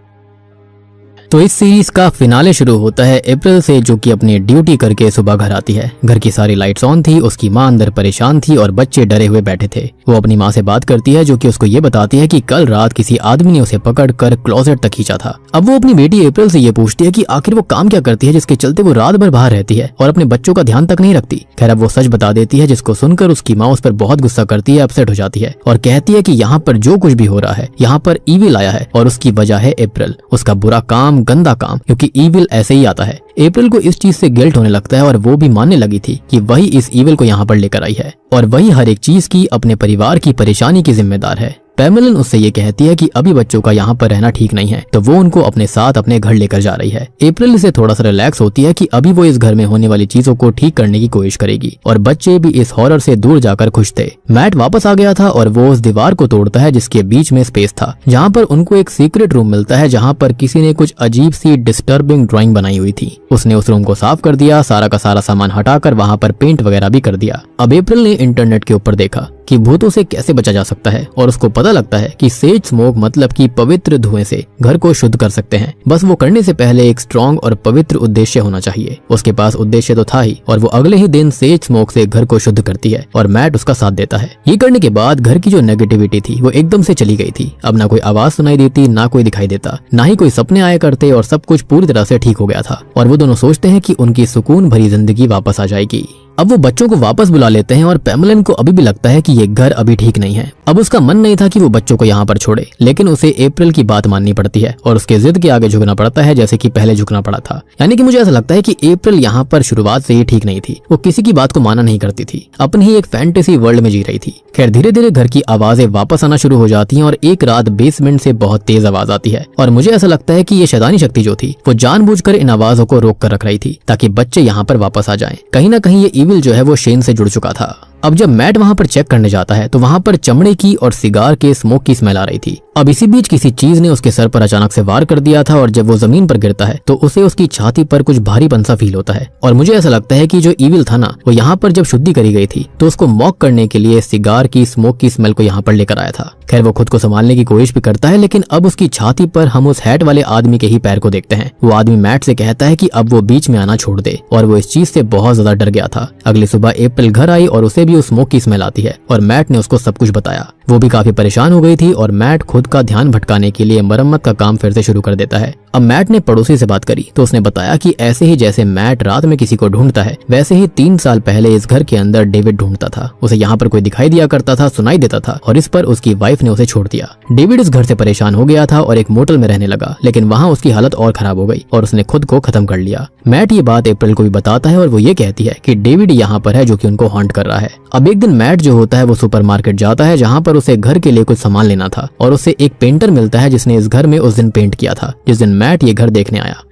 तो इस सीरीज का फिनाले शुरू होता है अप्रैल से, जो कि अपनी ड्यूटी करके सुबह घर आती है। घर की सारी लाइट्स ऑन थी, उसकी माँ अंदर परेशान थी और बच्चे डरे हुए बैठे थे। वो अपनी माँ से बात करती है जो कि उसको ये बताती है कि कल रात किसी आदमी ने उसे पकड़कर क्लोजेट तक खींचा था। अब वो अपनी बेटी अप्रैल से ये पूछती है कि आखिर वो काम क्या करती है जिसके चलते वो रात भर बाहर रहती है और अपने बच्चों का ध्यान तक नहीं रखती। खैर अब वो सच बता देती है, जिसको सुनकर उसकी माँ उस पर बहुत गुस्सा करती है, अपसेट हो जाती है और कहती है कि यहाँ पर जो कुछ भी हो रहा है, यहाँ पर ईविल आया है और उसकी वजह है अप्रैल, उसका बुरा काम, गंदा काम, कि ईविल ऐसे ही आता है। अप्रैल को इस चीज से गिल्ट होने लगता है और वो भी मानने लगी थी कि वही इस ईविल को यहाँ पर लेकर आई है और वही हर एक चीज की, अपने परिवार की परेशानी की जिम्मेदार है। पैमलिन उससे ये कहती है कि अभी बच्चों का यहाँ पर रहना ठीक नहीं है, तो वो उनको अपने साथ अपने घर लेकर जा रही है। अप्रैल से थोड़ा सा रिलैक्स होती है कि अभी वो इस घर में होने वाली चीजों को ठीक करने की कोशिश करेगी और बच्चे भी इस हॉरर से दूर जाकर खुश थे। मैट वापस आ गया था और वो उस दीवार को तोड़ता है जिसके बीच में स्पेस था, जहाँ पर उनको एक सीक्रेट रूम मिलता है, जहाँ पर किसी ने कुछ अजीब सी डिस्टर्बिंग ड्राइंग बनाई हुई थी। उसने उस रूम को साफ कर दिया, सारा का सारा सामान हटाकर वहाँ पर पेंट वगैरह भी कर दिया। अब अप्रैल ने इंटरनेट के ऊपर देखा कि भूतों से कैसे बचा जा सकता है और उसको पता लगता है कि सेज स्मोक मतलब कि पवित्र धुएं से घर को शुद्ध कर सकते हैं। बस वो करने से पहले एक स्ट्रॉन्ग और पवित्र उद्देश्य होना चाहिए। उसके पास उद्देश्य तो था ही और वो अगले ही दिन सेज स्मोक से घर को शुद्ध करती है और मैट उसका साथ देता है। ये करने के बाद घर की जो नेगेटिविटी थी वो एकदम से चली गई थी। अब ना कोई आवाज सुनाई देती, ना कोई दिखाई देता, ना ही कोई सपने आया करते और सब कुछ पूरी तरह से ठीक हो गया था और वो दोनों सोचते हैं कि उनकी सुकून भरी जिंदगी वापस आ जाएगी। अब वो बच्चों को वापस बुला लेते हैं और पैमलन को अभी भी लगता है कि ये घर अभी ठीक नहीं है। अब उसका मन नहीं था कि वो बच्चों को यहाँ पर छोड़े, लेकिन उसे अप्रैल की बात माननी पड़ती है और उसके जिद के आगे झुकना पड़ता है जैसे कि पहले झुकना पड़ा था। यानी कि मुझे ऐसा लगता है कि अप्रैल यहाँ पर शुरुआत से ही ठीक नहीं थी। वो किसी की बात को माना नहीं करती थी, अपनी ही एक फैंटेसी वर्ल्ड में जी रही थी। खैर धीरे धीरे घर की आवाजें वापस आना शुरू हो जाती हैं और एक रात बेसमेंट से बहुत तेज आवाज आती है और मुझे ऐसा लगता है कि ये शैतानी शक्ति जो थी वो जानबूझकर इन आवाजों को रोक कर रख रही थी ताकि बच्चे यहाँ पर वापस आ जाएं। कहीं ना कहीं ये इविल जो है वो शेन से जुड़ चुका था। अब जब मैट वहां पर चेक करने जाता है तो वहां पर चमड़े की और सिगार के स्मोक की स्मेल आ रही थी। अब इसी बीच किसी चीज ने उसके सर पर अचानक से वार कर दिया था और जब वो जमीन पर गिरता है तो उसे उसकी छाती पर कुछ भारीपन सा फील होता है और मुझे ऐसा लगता है कि जो इविल था ना वो यहाँ पर जब शुद्धि करी गई थी तो उसको मॉक करने के लिए सिगार की स्मोक की स्मेल को यहाँ पर लेकर आया था। खैर वो खुद को संभालने की कोशिश भी करता है, लेकिन अब उसकी छाती पर हम उस हैट वाले आदमी के ही पैर को देखते हैं। वो आदमी मैट से कहता है कि अब वो बीच में आना छोड़ दे और वो इस चीज से बहुत ज्यादा डर गया था। अगली सुबह अप्रैल घर आई और उसे भी उस स्मोक की स्मेल आती है और मैट ने उसको सब कुछ बताया। वो भी काफी परेशान हो गई थी और मैट खुद का ध्यान भटकाने के लिए मरम्मत का काम फिर से शुरू कर देता है। अब मैट ने पड़ोसी से बात करी तो उसने बताया कि ऐसे ही जैसे मैट रात में किसी को ढूंढता है वैसे ही 3 साल पहले इस घर के अंदर डेविड ढूंढता था। उसे यहाँ पर कोई दिखाई दिया करता था, सुनाई देता था और इस पर उसकी वाइफ ने उसे छोड़ दिया। डेविड इस घर से परेशान हो गया था और एक मोटल में रहने लगा, लेकिन वहाँ उसकी हालत और खराब हो गई और उसने खुद को खत्म कर लिया। मैट ये बात अप्रैल को भी बताता है और वो ये कहती है कि डेविड यहाँ पर है जो कि उनको हॉन्ट कर रहा है। अब एक दिन मैट जो होता है वो सुपरमार्केट जाता है जहाँ पर उसे घर के लिए कुछ सामान लेना था और उसे एक पेंटर मिलता है जिसने इस घर में उस दिन पेंट किया था जिस दिन मैट ये घर देखने आया।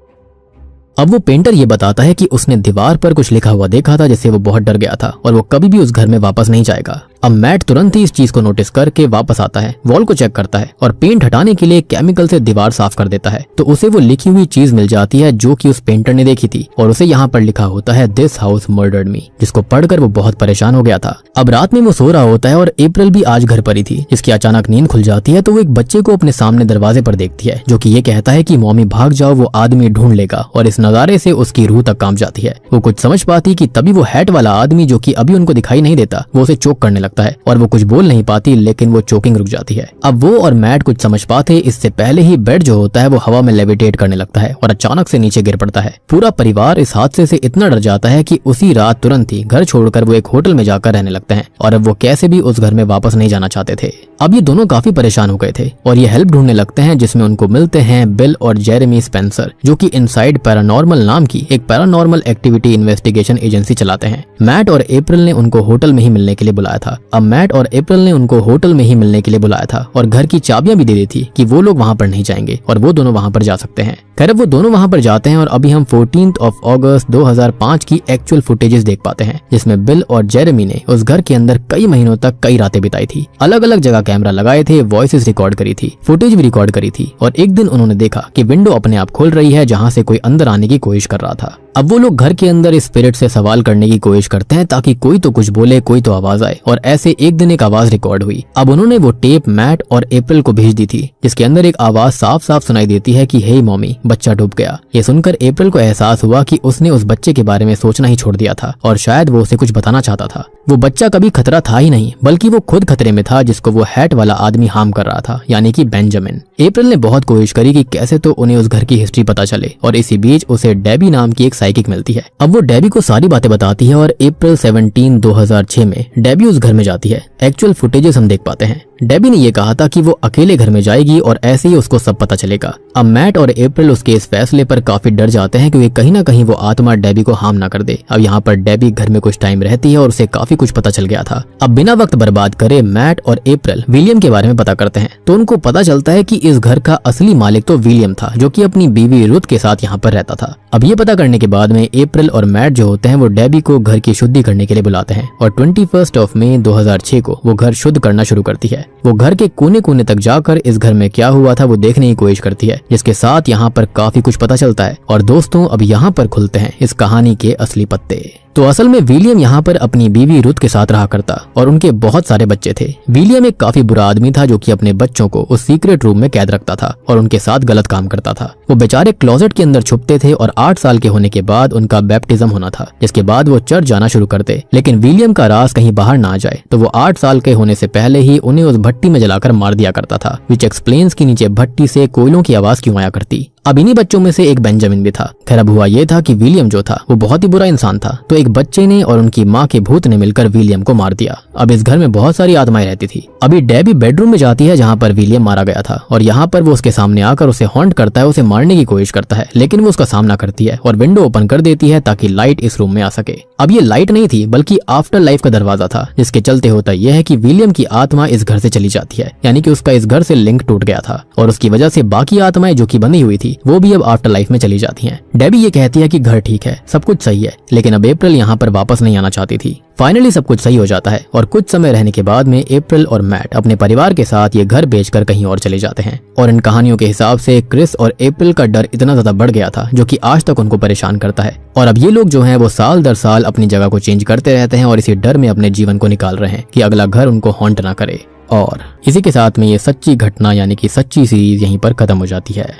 अब वो पेंटर ये बताता है कि उसने दीवार पर कुछ लिखा हुआ देखा था जिससे वो बहुत डर गया था और वो कभी भी उस घर में वापस नहीं जाएगा। अब मैट तुरंत ही इस चीज को नोटिस करके वापस आता है, वॉल को चेक करता है और पेंट हटाने के लिए केमिकल से दीवार साफ कर देता है तो उसे वो लिखी हुई चीज मिल जाती है जो कि उस पेंटर ने देखी थी और उसे यहाँ पर लिखा होता है दिस हाउस मर्डर्ड मी, जिसको पढ़कर वो बहुत परेशान हो गया था। अब रात में वो सो रहा होता है और अप्रैल भी आज घर पर ही थी, जिसकी अचानक नींद खुल जाती है तो वो एक बच्चे को अपने सामने दरवाजे पर देखती है जो कि ये कहता है कि मम्मी भाग जाओ, वो आदमी ढूंढ लेगा और इस नजारे से उसकी रूह तक कांप जाती है। वो कुछ समझ पाती कि तभी वो हैट वाला आदमी जो कि अभी उनको दिखाई नहीं देता वो उसे चोक करने लगता है और वो कुछ बोल नहीं पाती, लेकिन वो चोकिंग रुक जाती है। अब वो और मैट कुछ समझ पाते इससे पहले ही बेड जो होता है वो हवा में लेविटेट करने लगता है और अचानक से नीचे गिर पड़ता है। पूरा परिवार इस हादसे से इतना डर जाता है कि उसी रात तुरंत ही घर छोड़कर वो एक होटल में जाकर रहने लगते हैं और अब वो कैसे भी उस घर में वापस नहीं जाना चाहते थे। अब ये दोनों काफी परेशान हो गए थे और ये हेल्प ढूंढने लगते हैं जिसमें उनको मिलते हैं बिल और जेरेमी स्पेंसर जो कि इनसाइड पैरानॉर्मल नाम की एक पैरानॉर्मल एक्टिविटी इन्वेस्टिगेशन एजेंसी चलाते हैं। मैट और अप्रैल ने उनको होटल में ही मिलने के लिए बुलाया था। अब मैट और अप्रैल ने उनको होटल में ही मिलने के लिए बुलाया था और घर की चाबियां भी दे दी थी कि वो लोग वहां पर नहीं जाएंगे और वो दोनों वहां पर जा सकते हैं। खैर वो दोनों वहां पर जाते हैं और अभी हम 14 अगस्त 2005 की एक्चुअल फुटेजेस देख पाते हैं जिसमें बिल और जेरेमी ने उस घर के अंदर कई महीनों तक कई रातें बिताई थी। अलग अलग जगह कैमरा लगाए थे, वॉइसेस रिकॉर्ड करी थी, फुटेज भी रिकॉर्ड करी थी और एक दिन उन्होंने देखा कि विंडो अपने आप खोल रही है जहाँ से कोई अंदर आने की कोशिश कर रहा था। अब वो लोग घर के अंदर इस स्पिरिट से सवाल करने की कोशिश करते हैं ताकि कोई तो कुछ बोले, कोई तो आवाज आए और ऐसे एक दिन एक आवाज रिकॉर्ड हुई। अब उन्होंने वो टेप मैट और अप्रैल को भेज दी थी जिसके अंदर एक आवाज साफ साफ सुनाई देती है कि हे मॉमी, बच्चा डूब गया। ये सुनकर अप्रैल को एहसास हुआ कि उसने उस बच्चे के बारे में सोचना ही छोड़ दिया था और शायद वो उसे कुछ बताना चाहता था। वो बच्चा कभी खतरा था ही नहीं बल्कि वो खुद खतरे में था जिसको वो हैट वाला आदमी हार्म कर रहा था, यानी कि बेंजामिन। अप्रैल ने बहुत कोशिश करी कि कैसे तो उन्हें उस घर की हिस्ट्री पता चले और इसी बीच उसे डेबी नाम की एक साइकिक मिलती है। अब वो डेबी को सारी बातें बताती है और अप्रैल 17, 2006 में डेबी उस घर में जाती है। एक्चुअल फुटेजेस हम देख पाते हैं। डेबी ने ये कहा था कि वो अकेले घर में जाएगी और ऐसे ही उसको सब पता चलेगा। अब मैट और अप्रैल उसके इस फैसले पर काफी डर जाते हैं क्योंकि कहीं ना कहीं वो आत्मा डेबी को हार्म ना कर दे। अब यहाँ पर डेबी घर में कुछ टाइम रहती है और उसे काफी कुछ पता चल गया था। अब बिना वक्त बर्बाद करे मैट और अप्रैल विलियम के बारे में पता करते हैं तो उनको पता चलता है कि इस घर का असली मालिक तो विलियम था जो कि अपनी बीवी रुथ के साथ यहाँ पर रहता था। अब ये पता करने के बाद में अप्रैल और मैट जो होते हैं वो डेबी को घर की शुद्धि करने के लिए बुलाते हैं और 21 मई 2006 को वो घर शुद्ध करना शुरू करती है। वो घर के कोने कोने तक जाकर इस घर में क्या हुआ था वो देखने की कोशिश करती है, जिसके साथ यहाँ पर काफी कुछ पता चलता है। और दोस्तों अब यहाँ पर खुलते हैं इस कहानी के असली पत्ते। तो असल में विलियम यहाँ पर अपनी बीवी रुथ के साथ रहा करता और उनके बहुत सारे बच्चे थे। विलियम एक काफी बुरा आदमी था जो कि अपने बच्चों को उस सीक्रेट रूम में कैद रखता था और उनके साथ गलत काम करता था। वो बेचारे क्लोजेट के अंदर छुपते थे और 8 साल के होने के बाद उनका बैप्टिज्म होना था, जिसके बाद वो चर्च जाना शुरू करते। लेकिन विलियम का राज कहीं बाहर ना आ जाए तो वो 8 साल के होने से पहले ही उन्हें उस भट्टी में जलाकर मार दिया करता था, विच एक्सप्लेन्स कि नीचे भट्टी से कोयलों की आवाज क्यों आया करती। अब इन्हीं बच्चों में से एक बेंजामिन भी था। खैर अब हुआ ये था कि विलियम जो था वो बहुत ही बुरा इंसान था, तो एक बच्चे ने और उनकी माँ के भूत ने मिलकर विलियम को मार दिया। अब इस घर में बहुत सारी आत्माएं रहती थी। अभी डेबी बेडरूम में जाती है जहाँ पर विलियम मारा गया था, और यहाँ पर वो उसके सामने आकर उसे हॉन्ट करता है, उसे मारने की कोशिश करता है, लेकिन वो उसका सामना करती है और विंडो ओपन कर देती है ताकि लाइट इस रूम में आ सके। अब ये लाइट नहीं थी बल्कि आफ्टर लाइफ का दरवाजा था, जिसके चलते होता यह है कि विलियम की आत्मा इस घर से चली जाती है, यानी कि उसका इस घर से लिंक टूट गया था, और उसकी वजह से बाकी आत्माएं जो कि बंधी हुई थी वो भी अब आफ्टर लाइफ में चली जाती हैं। डेबी ये कहती है कि घर ठीक है, सब कुछ सही है, लेकिन अब अप्रैल यहाँ पर वापस नहीं आना चाहती थी। फाइनली सब कुछ सही हो जाता है और कुछ समय रहने के बाद में अप्रैल और मैट अपने परिवार के साथ ये घर बेचकर कहीं और चले जाते हैं। और इन कहानियों के हिसाब से क्रिस और अप्रैल का डर इतना ज्यादा बढ़ गया था जो कि आज तक उनको परेशान करता है, और अब ये लोग जो हैं वो साल दर साल अपनी जगह को चेंज करते रहते हैं और इसी डर में अपने जीवन को निकाल रहे हैं कि अगला घर उनको हॉन्ट ना करे। और इसी के साथ में ये सच्ची घटना यानी कि सच्ची सीरीज यहीं पर खत्म हो जाती है।